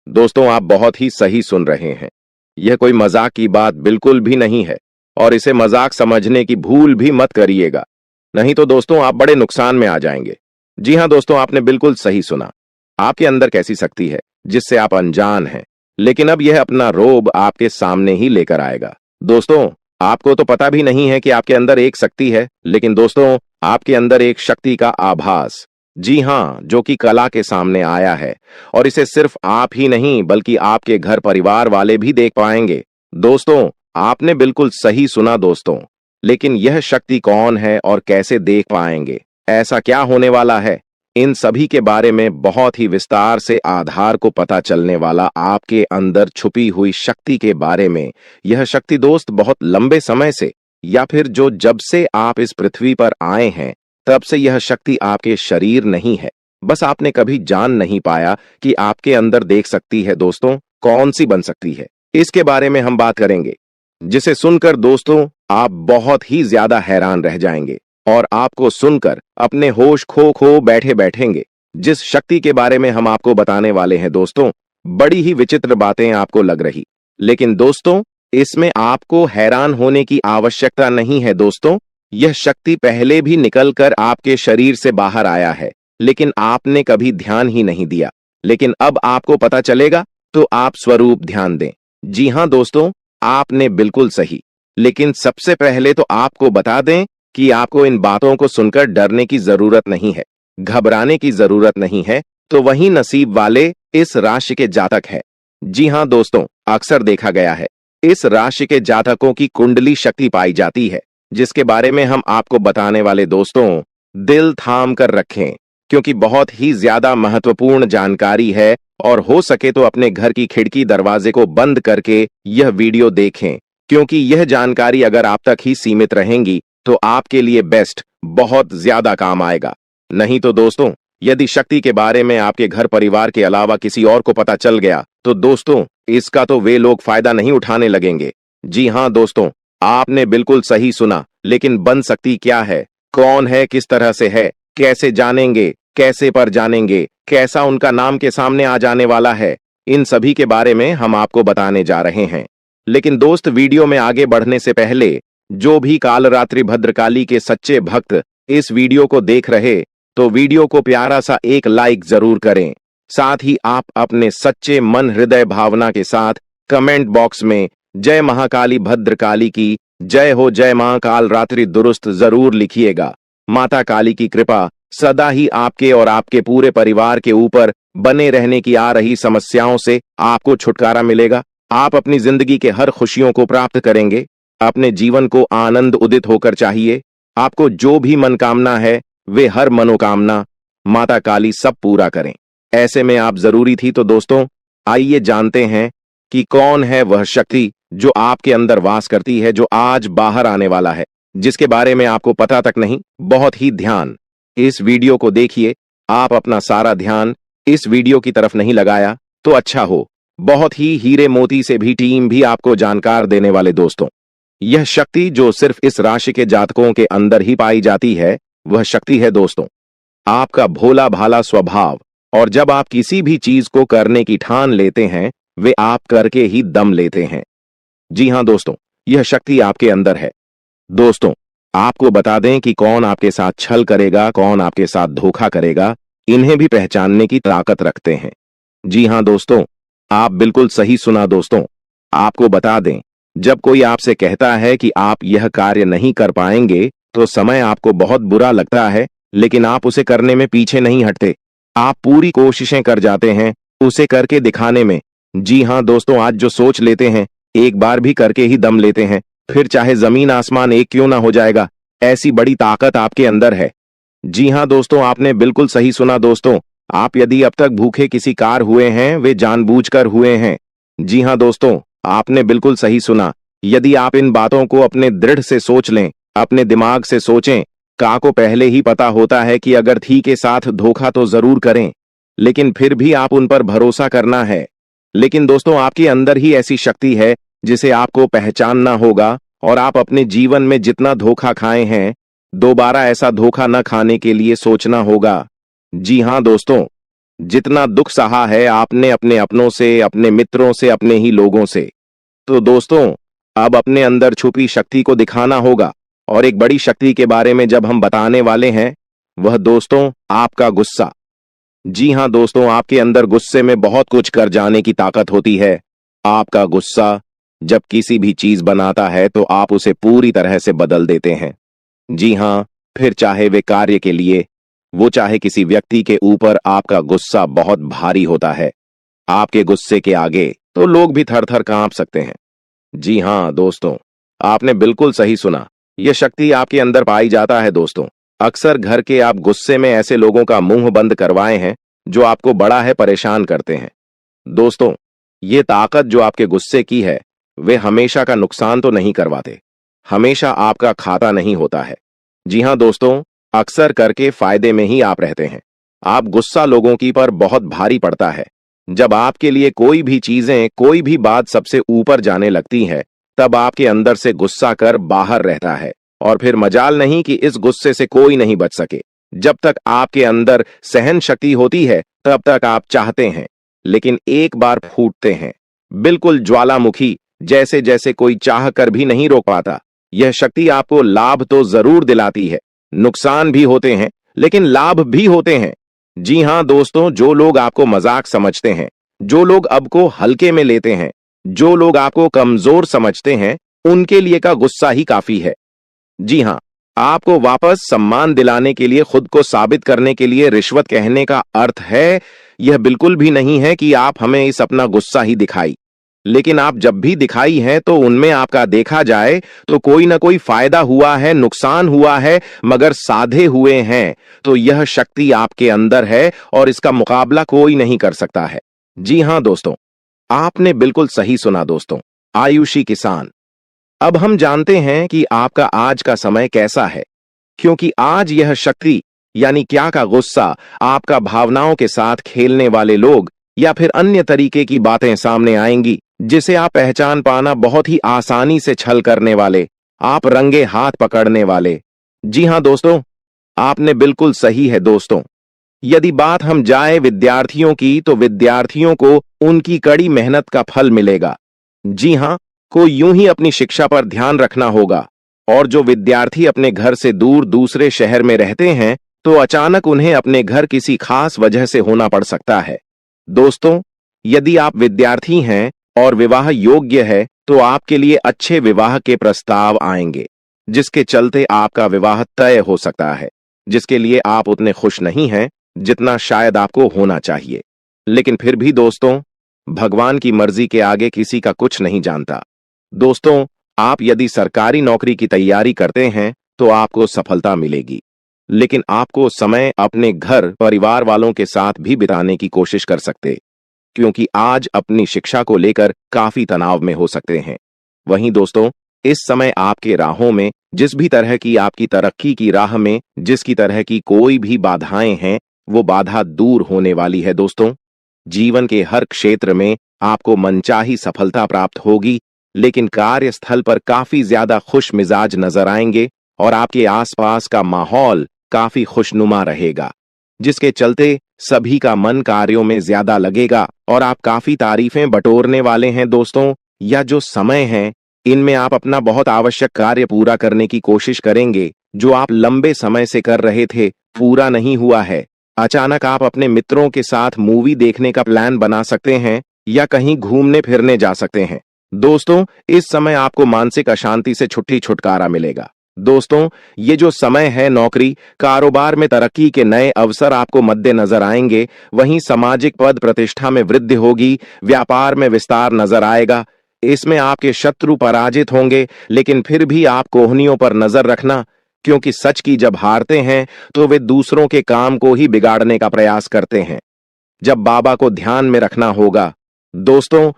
दोस्तों आप बहुत ही सही सुन रहे हैं, यह कोई मजाक की बात बिल्कुल भी नहीं है और इसे मजाक समझने की भूल भी मत करिएगा, नहीं तो दोस्तों आप बड़े नुकसान में आ जाएंगे। जी हां दोस्तों, आपने बिल्कुल सही सुना। आपके अंदर कैसी शक्ति है जिससे आप अनजान हैं, लेकिन अब यह अपना रोब आपके सामने ही लेकर आएगा। दोस्तों आपको तो पता भी नहीं है कि आपके अंदर एक शक्ति है, लेकिन दोस्तों आपके अंदर एक शक्ति का आभास, जी हां, जो कि कला के सामने आया है और इसे सिर्फ आप ही नहीं बल्कि आपके घर परिवार वाले भी देख पाएंगे। दोस्तों आपने बिल्कुल सही सुना दोस्तों, लेकिन यह शक्ति कौन है और कैसे देख पाएंगे, ऐसा क्या होने वाला है, इन सभी के बारे में बहुत ही विस्तार से आधार को पता चलने वाला आपके अंदर छुपी हुई शक्ति के बारे में। यह शक्ति दोस्त बहुत लंबे समय से या फिर जब से आप इस पृथ्वी पर आए हैं तब से यह शक्ति आपके शरीर नहीं है, बस आपने कभी जान नहीं पाया कि आपके अंदर देख सकती है। दोस्तों कौन सी बन सकती है, इसके बारे में हम बात करेंगे, जिसे सुनकर दोस्तों आप बहुत ही ज्यादा हैरान रह जाएंगे और आपको सुनकर अपने होश खो बैठे बैठेंगे। जिस शक्ति के बारे में हम आपको बताने वाले हैं दोस्तों, बड़ी ही विचित्र बातें आपको लग रही, लेकिन दोस्तों इसमें आपको हैरान होने की आवश्यकता नहीं है। दोस्तों यह शक्ति पहले भी निकलकर आपके शरीर से बाहर आया है, लेकिन आपने कभी ध्यान ही नहीं दिया, लेकिन अब आपको पता चलेगा तो आप स्वरूप ध्यान दें। जी हां दोस्तों, आपने बिल्कुल सही, लेकिन सबसे पहले तो आपको बता दें कि आपको इन बातों को सुनकर डरने की जरूरत नहीं है, घबराने की जरूरत नहीं है। तो वही नसीब वाले इस राशि के जातक है। जी हां दोस्तों, अक्सर देखा गया है इस राशि के जातकों की कुंडली शक्ति पाई जाती है, जिसके बारे में हम आपको बताने वाले दोस्तों दिल थाम कर रखें, क्योंकि बहुत ही ज्यादा महत्वपूर्ण जानकारी है और हो सके तो अपने घर की खिड़की दरवाजे को बंद करके यह वीडियो देखें, क्योंकि यह जानकारी अगर आप तक ही सीमित रहेंगी तो आपके लिए बेस्ट बहुत ज्यादा काम आएगा। नहीं तो दोस्तों यदि शक्ति के बारे में आपके घर परिवार के अलावा किसी और को पता चल गया तो दोस्तों इसका तो वे लोग फायदा नहीं उठाने लगेंगे। जी हां दोस्तों, आपने बिल्कुल सही सुना, लेकिन बन सकती क्या है, कौन है, किस तरह से है, कैसे जानेंगे, कैसे पर जानेंगे, कैसा उनका नाम के सामने आ जाने वाला है, इन सभी के बारे में हम आपको बताने जा रहे हैं। लेकिन दोस्त, वीडियो में आगे बढ़ने से पहले जो भी कालरात्रि भद्रकाली के सच्चे भक्त इस वीडियो को देख रहे, तो वीडियो को प्यारा सा एक लाइक जरूर करें। साथ ही आप अपने सच्चे मन हृदय भावना के साथ कमेंट बॉक्स में जय महाकाली भद्रकाली की जय हो, जय मां कालरात्रि दुरुस्त जरूर लिखिएगा। माता काली की कृपा सदा ही आपके और आपके पूरे परिवार के ऊपर बने रहने की आ रही समस्याओं से आपको छुटकारा मिलेगा। आप अपनी जिंदगी के हर खुशियों को प्राप्त करेंगे। अपने जीवन को आनंद उदित होकर चाहिए। आपको जो भी मनोकामना है वे हर मनोकामना माता काली सब पूरा करें। ऐसे में आप जरूरी थी। तो दोस्तों, आइए जानते हैं कि कौन है वह शक्ति जो आपके अंदर वास करती है, जो आज बाहर आने वाला है, जिसके बारे में आपको पता तक नहीं। बहुत ही ध्यान इस वीडियो को देखिए। आप अपना सारा ध्यान इस वीडियो की तरफ नहीं लगाया तो अच्छा हो। बहुत ही हीरे मोती से भी टीम भी आपको जानकार देने वाले दोस्तों, यह शक्ति जो सिर्फ इस राशि के जातकों के अंदर ही पाई जाती है, वह शक्ति है दोस्तों आपका भोला भाला स्वभाव। और जब आप किसी भी चीज को करने की ठान लेते हैं, वे आप करके ही दम लेते हैं। जी हां दोस्तों, यह शक्ति आपके अंदर है। दोस्तों, आपको बता दें कि कौन आपके साथ छल करेगा, कौन आपके साथ धोखा करेगा, इन्हें भी पहचानने की ताकत रखते हैं। जी हां दोस्तों, आप बिल्कुल सही सुना दोस्तों। आपको बता दें, जब कोई आपसे कहता है कि आप यह कार्य नहीं कर पाएंगे, तो समय आपको बहुत बुरा लगता है, लेकिन आप उसे करने में पीछे नहीं हटते। आप पूरी कोशिशें कर जाते हैं उसे करके दिखाने में। जी हां दोस्तों, आज जो सोच लेते हैं, एक बार भी करके ही दम लेते हैं, फिर चाहे जमीन आसमान एक क्यों ना हो जाएगा। ऐसी बड़ी ताकत आपके अंदर है। जी हां दोस्तों, आपने बिल्कुल सही सुना दोस्तों। आप यदि अब तक भूखे किसी कार हुए हैं, वे जानबूझकर हुए हैं। जी हां दोस्तों, आपने बिल्कुल सही सुना। यदि आप इन बातों को अपने दृढ़ से सोच लें, अपने दिमाग से सोचें, का को पहले ही पता होता है कि अगर थी के साथ धोखा तो जरूर करें, लेकिन फिर भी आप उन पर भरोसा करना है। लेकिन दोस्तों, आपके अंदर ही ऐसी शक्ति है जिसे आपको पहचानना होगा, और आप अपने जीवन में जितना धोखा खाए हैं, दोबारा ऐसा धोखा न खाने के लिए सोचना होगा। जी हां दोस्तों, जितना दुख सहा है आपने अपने अपनों से, अपने मित्रों से, अपने ही लोगों से, तो दोस्तों अब अपने अंदर छुपी शक्ति को दिखाना होगा। और एक बड़ी शक्ति के बारे में जब हम बताने वाले हैं, वह दोस्तों आपका गुस्सा। जी हां दोस्तों, आपके अंदर गुस्से में बहुत कुछ कर जाने की ताकत होती है। आपका गुस्सा जब किसी भी चीज बनाता है तो आप उसे पूरी तरह से बदल देते हैं। जी हां, फिर चाहे वे कार्य के लिए, वो चाहे किसी व्यक्ति के ऊपर, आपका गुस्सा बहुत भारी होता है। आपके गुस्से के आगे तो लोग भी थर थर कांप सकते हैं। जी हां दोस्तों, आपने बिल्कुल सही सुना। यह शक्ति आपके अंदर पाई जाता है दोस्तों। अक्सर घर के आप गुस्से में ऐसे लोगों का मुंह बंद करवाए हैं जो आपको बड़ा है परेशान करते हैं। दोस्तों, ये ताकत जो आपके गुस्से की है, वे हमेशा का नुकसान तो नहीं करवाते, हमेशा आपका खाता नहीं होता है। जी हां दोस्तों, अक्सर करके फायदे में ही आप रहते हैं। आप गुस्सा लोगों की पर बहुत भारी पड़ता है। जब आपके लिए कोई भी चीजें, कोई भी बात सबसे ऊपर जाने लगती है, तब आपके अंदर से गुस्सा कर बाहर रहता है, और फिर मजाल नहीं कि इस गुस्से से कोई नहीं बच सके। जब तक आपके अंदर सहन शक्ति होती है, तब तक आप चाहते हैं, लेकिन एक बार फूटते हैं, बिल्कुल ज्वालामुखी जैसे, जैसे कोई चाह कर भी नहीं रोक पाता। यह शक्ति आपको लाभ तो जरूर दिलाती है, नुकसान भी होते हैं, लेकिन लाभ भी होते हैं। जी हां दोस्तों, जो लोग आपको मजाक समझते हैं, जो लोग अब को हल्के में लेते हैं, जो लोग आपको कमजोर समझते हैं, उनके लिए का गुस्सा ही काफी है। जी हां, आपको वापस सम्मान दिलाने के लिए, खुद को साबित करने के लिए रिश्वत कहने का अर्थ है, यह बिल्कुल भी नहीं है कि आप हमें इस अपना गुस्सा ही दिखाई। लेकिन आप जब भी दिखाई है तो उनमें आपका देखा जाए तो कोई ना कोई फायदा हुआ है, नुकसान हुआ है, मगर साधे हुए हैं। तो यह शक्ति आपके अंदर है और इसका मुकाबला कोई नहीं कर सकता है। जी हां दोस्तों, आपने बिल्कुल सही सुना दोस्तों। आयुषी किसान, अब हम जानते हैं कि आपका आज का समय कैसा है, क्योंकि आज यह शक्ति यानी क्या का गुस्सा, आपका भावनाओं के साथ खेलने वाले लोग या फिर अन्य तरीके की बातें सामने आएंगी, जिसे आप पहचान पाना बहुत ही आसानी से छल करने वाले, आप रंगे हाथ पकड़ने वाले। जी हाँ दोस्तों, आपने बिल्कुल सही है दोस्तों। यदि बात हम जाए विद्यार्थियों की, तो विद्यार्थियों को उनकी कड़ी मेहनत का फल मिलेगा। जी हां, को यूं ही अपनी शिक्षा पर ध्यान रखना होगा। और जो विद्यार्थी अपने घर से दूर दूसरे शहर में रहते हैं, तो अचानक उन्हें अपने घर किसी खास वजह से होना पड़ सकता है। दोस्तों, यदि आप विद्यार्थी हैं और विवाह योग्य है, तो आपके लिए अच्छे विवाह के प्रस्ताव आएंगे, जिसके चलते आपका विवाह तय हो सकता है, जिसके लिए आप उतने खुश नहीं हैं जितना शायद आपको होना चाहिए। लेकिन फिर भी दोस्तों, भगवान की मर्जी के आगे किसी का कुछ नहीं जानता। दोस्तों, आप यदि सरकारी नौकरी की तैयारी करते हैं, तो आपको सफलता मिलेगी। लेकिन आपको समय अपने घर परिवार वालों के साथ भी बिताने की कोशिश कर सकते, क्योंकि आज अपनी शिक्षा को लेकर काफी तनाव में हो सकते हैं। वहीं दोस्तों, इस समय आपके राहों में जिस भी तरह की आपकी तरक्की की राह में जिसकी तरह की कोई भी बाधाएं हैं, वो बाधा दूर होने वाली है दोस्तों। जीवन के हर क्षेत्र में आपको मनचाही सफलता प्राप्त होगी, लेकिन कार्यस्थल पर काफी ज्यादा खुश मिजाज नजर आएंगे और आपके आसपास का माहौल काफी खुशनुमा रहेगा, जिसके चलते सभी का मन कार्यों में ज्यादा लगेगा और आप काफी तारीफें बटोरने वाले हैं दोस्तों। या जो समय है, इनमें आप अपना बहुत आवश्यक कार्य पूरा करने की कोशिश करेंगे, जो आप लंबे समय से कर रहे थे, पूरा नहीं हुआ है। अचानक आप अपने मित्रों के साथ मूवी देखने का प्लान बना सकते हैं या कहीं घूमने फिरने जा सकते हैं। दोस्तों, इस समय आपको मानसिक अशांति से छुटकारा मिलेगा। दोस्तों, ये जो समय है, नौकरी कारोबार में तरक्की के नए अवसर आपको मद्देनजर आएंगे। वहीं सामाजिक पद प्रतिष्ठा में वृद्धि होगी, व्यापार में विस्तार नजर आएगा। इसमें आपके शत्रु पराजित होंगे, लेकिन फिर भी आप कोहनियों पर नजर रखना, क्योंकि सच की जब हारते हैं, तो वे दूसरों के काम को ही बिगाड़ने का प्रयास करते हैं। जब बाबा को ध्यान में रखना होगा। दोस्तों,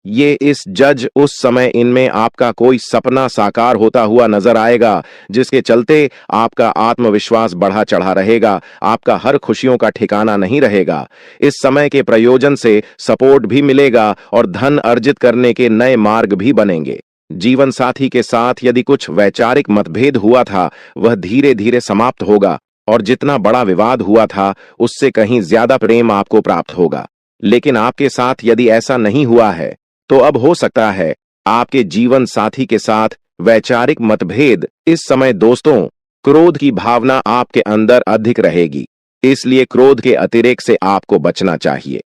ये इस जज उस समय इनमें आपका कोई सपना साकार होता हुआ नजर आएगा, जिसके चलते आपका आत्मविश्वास बढ़ा चढ़ा रहेगा, आपका हर खुशियों का ठिकाना नहीं रहेगा। इस समय के प्रयोजन से सपोर्ट भी मिलेगा और धन अर्जित करने के नए मार्ग भी बनेंगे। जीवन साथी के साथ यदि कुछ वैचारिक मतभेद हुआ था, वह धीरे धीरे समाप्त होगा और जितना बड़ा विवाद हुआ था, उससे कहीं ज्यादा प्रेम आपको प्राप्त होगा। लेकिन आपके साथ यदि ऐसा नहीं हुआ है, तो अब हो सकता है आपके जीवन साथी के साथ वैचारिक मतभेद। इस समय दोस्तों, क्रोध की भावना आपके अंदर अधिक रहेगी, इसलिए क्रोध के अतिरेक से आपको बचना चाहिए।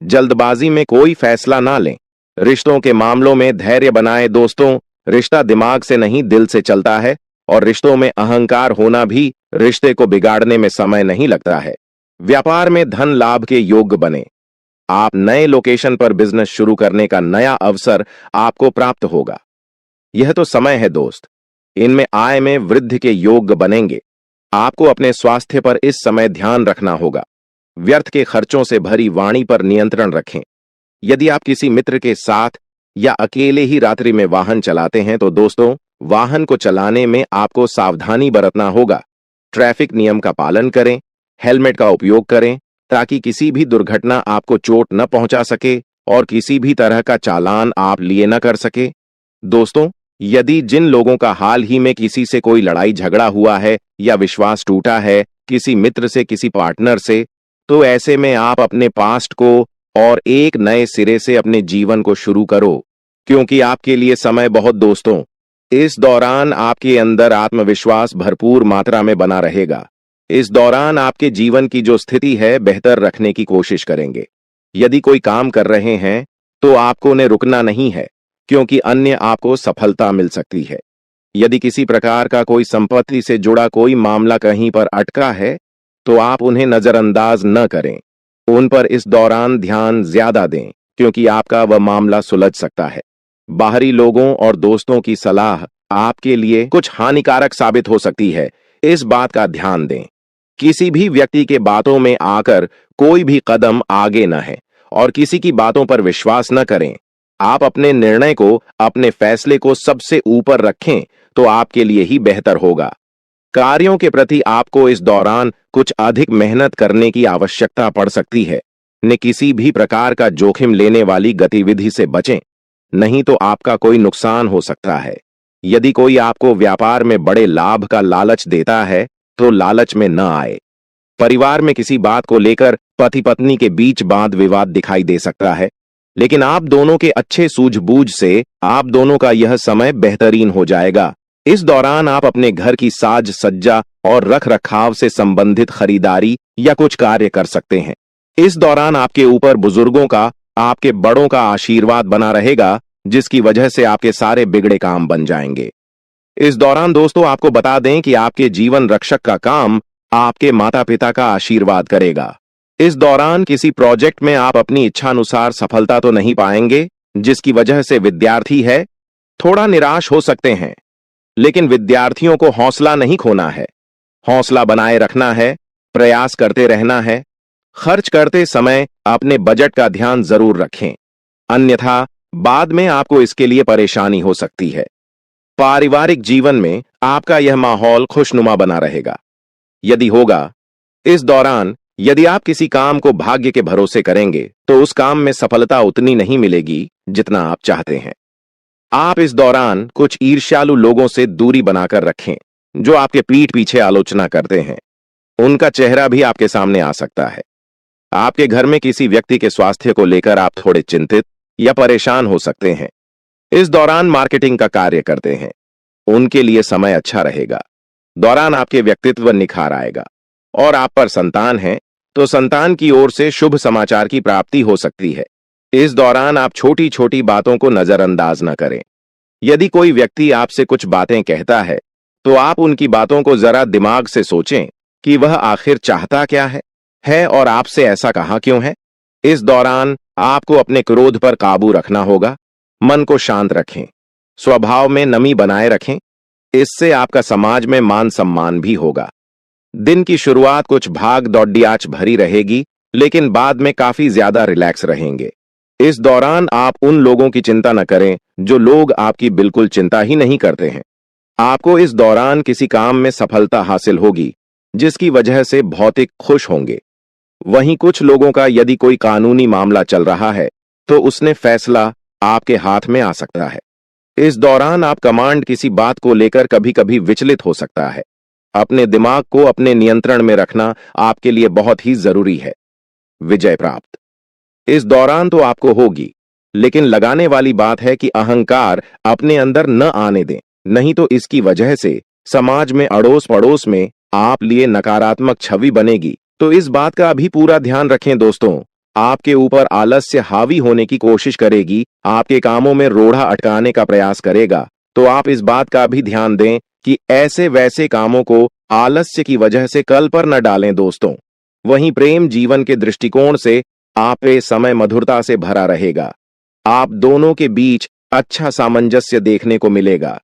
जल्दबाजी में कोई फैसला ना लें। रिश्तों के मामलों में धैर्य बनाएं दोस्तों। रिश्ता दिमाग से नहीं, दिल से चलता है, और रिश्तों में अहंकार होना भी रिश्ते को बिगाड़ने में समय नहीं लगता है। व्यापार में धन लाभ के योग्य बने। आप नए लोकेशन पर बिजनेस शुरू करने का नया अवसर आपको प्राप्त होगा। यह तो समय है दोस्त, इनमें आय में वृद्धि के योग्य बनेंगे। आपको अपने स्वास्थ्य पर इस समय ध्यान रखना होगा। व्यर्थ के खर्चों से भरी वाणी पर नियंत्रण रखें। यदि आप किसी मित्र के साथ या अकेले ही रात्रि में वाहन चलाते हैं, तो दोस्तों, वाहन को चलाने में आपको सावधानी बरतना होगा। ट्रैफिक नियम का पालन करें, हेलमेट का उपयोग करें, ताकि किसी भी दुर्घटना आपको चोट न पहुंचा सके और किसी भी तरह का चालान आप लिए न कर सके। दोस्तों, यदि जिन लोगों का हाल ही में किसी से कोई लड़ाई झगड़ा हुआ है या विश्वास टूटा है, किसी मित्र से, किसी पार्टनर से, तो ऐसे में आप अपने पास्ट को और एक नए सिरे से अपने जीवन को शुरू करो, क्योंकि आपके लिए समय बहुत दोस्तों। इस दौरान आपके अंदर आत्मविश्वास भरपूर मात्रा में बना रहेगा। इस दौरान आपके जीवन की जो स्थिति है, बेहतर रखने की कोशिश करेंगे। यदि कोई काम कर रहे हैं, तो आपको उन्हें रुकना नहीं है, क्योंकि अन्य आपको सफलता मिल सकती है। यदि किसी प्रकार का कोई संपत्ति से जुड़ा कोई मामला कहीं पर अटका है, तो आप उन्हें नजरअंदाज न करें। उन पर इस दौरान ध्यान ज्यादा दें, क्योंकि आपका वह मामला सुलझ सकता है। बाहरी लोगों और दोस्तों की सलाह आपके लिए कुछ हानिकारक साबित हो सकती है, इस बात का ध्यान दें। किसी भी व्यक्ति के बातों में आकर कोई भी कदम आगे न है और किसी की बातों पर विश्वास न करें। आप अपने निर्णय को, अपने फैसले को सबसे ऊपर रखें, तो आपके लिए ही बेहतर होगा। कार्यों के प्रति आपको इस दौरान कुछ अधिक मेहनत करने की आवश्यकता पड़ सकती है। न किसी भी प्रकार का जोखिम लेने वाली गतिविधि से बचें, नहीं तो आपका कोई नुकसान हो सकता है। यदि कोई आपको व्यापार में बड़े लाभ का लालच देता है तो लालच में न आए। परिवार में किसी बात को लेकर पति पत्नी के बीच वाद विवाद दिखाई दे सकता है, लेकिन आप दोनों के अच्छे सूझबूझ से आप दोनों का यह समय बेहतरीन हो जाएगा। इस दौरान आप अपने घर की साज सज्जा और रख रखाव से संबंधित खरीदारी या कुछ कार्य कर सकते हैं। इस दौरान आपके ऊपर बुजुर्गों का, आपके बड़ों का आशीर्वाद बना रहेगा, जिसकी वजह से आपके सारे बिगड़े काम बन जाएंगे। इस दौरान दोस्तों आपको बता दें कि आपके जीवन रक्षक का काम आपके माता पिता का आशीर्वाद करेगा। इस दौरान किसी प्रोजेक्ट में आप अपनी इच्छानुसार सफलता तो नहीं पाएंगे, जिसकी वजह से विद्यार्थी है थोड़ा निराश हो सकते हैं, लेकिन विद्यार्थियों को हौसला नहीं खोना है, हौसला बनाए रखना है, प्रयास करते रहना है। खर्च करते समय अपने बजट का ध्यान जरूर रखें, अन्यथा बाद में आपको इसके लिए परेशानी हो सकती है। पारिवारिक जीवन में आपका यह माहौल खुशनुमा बना रहेगा। यदि होगा, इस दौरान यदि आप किसी काम को भाग्य के भरोसे करेंगे तो उस काम में सफलता उतनी नहीं मिलेगी जितना आप चाहते हैं। आप इस दौरान कुछ ईर्ष्यालु लोगों से दूरी बनाकर रखें जो आपके पीठ पीछे आलोचना करते हैं। उनका चेहरा भी आपके सामने आ सकता है। आपके घर में किसी व्यक्ति के स्वास्थ्य को लेकर आप थोड़े चिंतित या परेशान हो सकते हैं। इस दौरान मार्केटिंग का कार्य करते हैं, उनके लिए समय अच्छा रहेगा। दौरान आपके व्यक्तित्व निखार आएगा। और आप पर संतान है तो संतान की ओर से शुभ समाचार की प्राप्ति हो सकती है। इस दौरान आप छोटी छोटी बातों को नजरअंदाज न करें। यदि कोई व्यक्ति आपसे कुछ बातें कहता है तो आप उनकी बातों को जरा दिमाग से सोचें कि वह आखिर चाहता क्या है और आपसे ऐसा कहा क्यों है। इस दौरान आपको अपने क्रोध पर काबू रखना होगा। मन को शांत रखें, स्वभाव में नमी बनाए रखें, इससे आपका समाज में मान सम्मान भी होगा। दिन की शुरुआत कुछ भाग दौड़ियाच भरी रहेगी, लेकिन बाद में काफी ज्यादा रिलैक्स रहेंगे। इस दौरान आप उन लोगों की चिंता न करें जो लोग आपकी बिल्कुल चिंता ही नहीं करते हैं। आपको इस दौरान किसी काम में सफलता हासिल होगी, जिसकी वजह से भौतिक खुश होंगे। वहीं कुछ लोगों का यदि कोई कानूनी मामला चल रहा है तो उसने फैसला आपके हाथ में आ सकता है। इस दौरान आप कमांड किसी बात को लेकर कभी कभी विचलित हो सकता है। अपने दिमाग को अपने नियंत्रण में रखना आपके लिए बहुत ही जरूरी है। विजय प्राप्त इस दौरान तो आपको होगी, लेकिन लगाने वाली बात है कि अहंकार अपने अंदर न आने दें, नहीं तो इसकी वजह से समाज में अड़ोस पड़ोस में आप लिए नकारात्मक छवि बनेगी। तो इस बात का भी पूरा ध्यान रखें दोस्तों। आपके ऊपर आलस्य हावी होने की कोशिश करेगी, आपके कामों में रोड़ा अटकाने का प्रयास करेगा, तो आप इस बात का भी ध्यान दें कि ऐसे वैसे कामों को आलस्य की वजह से कल पर न डालें दोस्तों। वहीं प्रेम जीवन के दृष्टिकोण से आप ये समय मधुरता से भरा रहेगा। आप दोनों के बीच अच्छा सामंजस्य देखने को मिलेगा।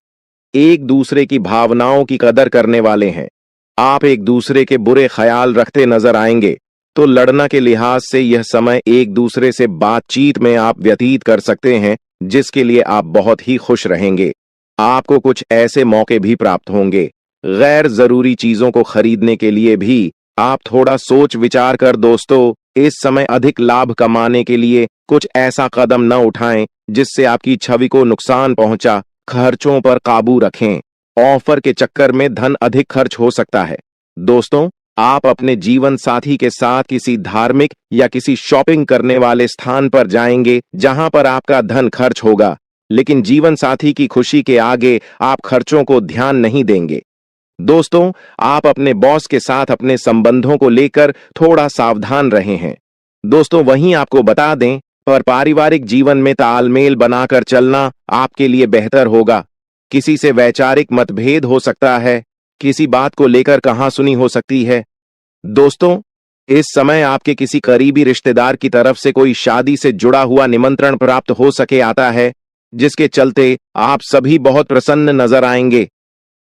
एक दूसरे की भावनाओं की कदर करने वाले हैं। आप एक दूसरे के बुरे ख्याल रखते नजर आएंगे, तो लड़ना के लिहाज से यह समय एक दूसरे से बातचीत में आप व्यतीत कर सकते हैं, जिसके लिए आप बहुत ही खुश रहेंगे। आपको कुछ ऐसे मौके भी प्राप्त होंगे। गैर जरूरी चीजों को खरीदने के लिए भी आप थोड़ा सोच विचार कर दोस्तों इस समय अधिक लाभ कमाने के लिए कुछ ऐसा कदम न उठाएं जिससे आपकी छवि को नुकसान पहुंचा। खर्चों पर काबू रखें। ऑफर के चक्कर में धन अधिक खर्च हो सकता है। दोस्तों, आप अपने जीवन साथी के साथ किसी धार्मिक या किसी शॉपिंग करने वाले स्थान पर जाएंगे जहां पर आपका धन खर्च होगा, लेकिन जीवन साथी की खुशी के आगे आप खर्चों को ध्यान नहीं देंगे। दोस्तों, आप अपने बॉस के साथ अपने संबंधों को लेकर थोड़ा सावधान रहे हैं। दोस्तों, वहीं आपको बता दें, पर पारिवारिक जीवन में तालमेल बनाकर चलना आपके लिए बेहतर होगा। किसी से वैचारिक मतभेद हो सकता है, किसी बात को लेकर कहासुनी हो सकती है। दोस्तों, इस समय आपके किसी करीबी रिश्तेदार की तरफ से कोई शादी से जुड़ा हुआ निमंत्रण प्राप्त हो सके आता है, जिसके चलते आप सभी बहुत प्रसन्न नजर आएंगे।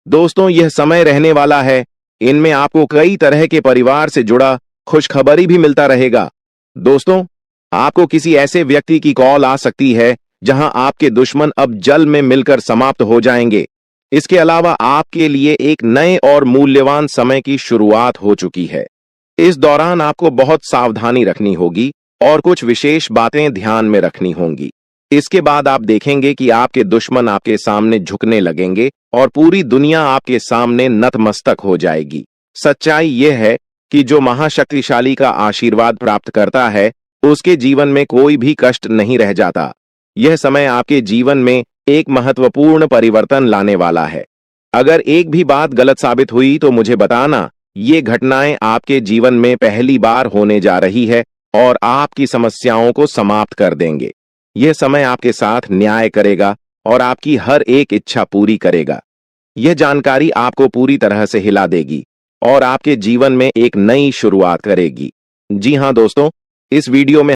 दोस्तों, यह समय रहने वाला है। इनमें आपको कई तरह के परिवार से जुड़ा खुशखबरी भी मिलता रहेगा। दोस्तों, आपको किसी ऐसे व्यक्ति की कॉल आ सकती है जहां आपके दुश्मन अब जल में मिलकर समाप्त हो जाएंगे। इसके अलावा आपके लिए एक नए और मूल्यवान समय की शुरुआत हो चुकी है। इस दौरान आपको बहुत सावधानी रखनी होगी और कुछ विशेष बातें ध्यान में रखनी होंगी। इसके बाद आप देखेंगे कि आपके दुश्मन आपके सामने झुकने लगेंगे और पूरी दुनिया आपके सामने नतमस्तक हो जाएगी। सच्चाई यह है कि जो महाशक्तिशाली का आशीर्वाद प्राप्त करता है उसके जीवन में कोई भी कष्ट नहीं रह जाता। यह समय आपके जीवन में एक महत्वपूर्ण परिवर्तन लाने वाला है। अगर एक भी बात गलत साबित हुई तो मुझे बताना। ये घटनाएं आपके जीवन में पहली बार होने जा रही है और आपकी समस्याओं को समाप्त कर देंगे। यह समय आपके साथ न्याय करेगा और आपकी हर एक इच्छा पूरी करेगा। यह जानकारी आपको पूरी तरह से हिला देगी और आपके जीवन में एक नई शुरुआत करेगी। जी हां दोस्तों, इस वीडियो में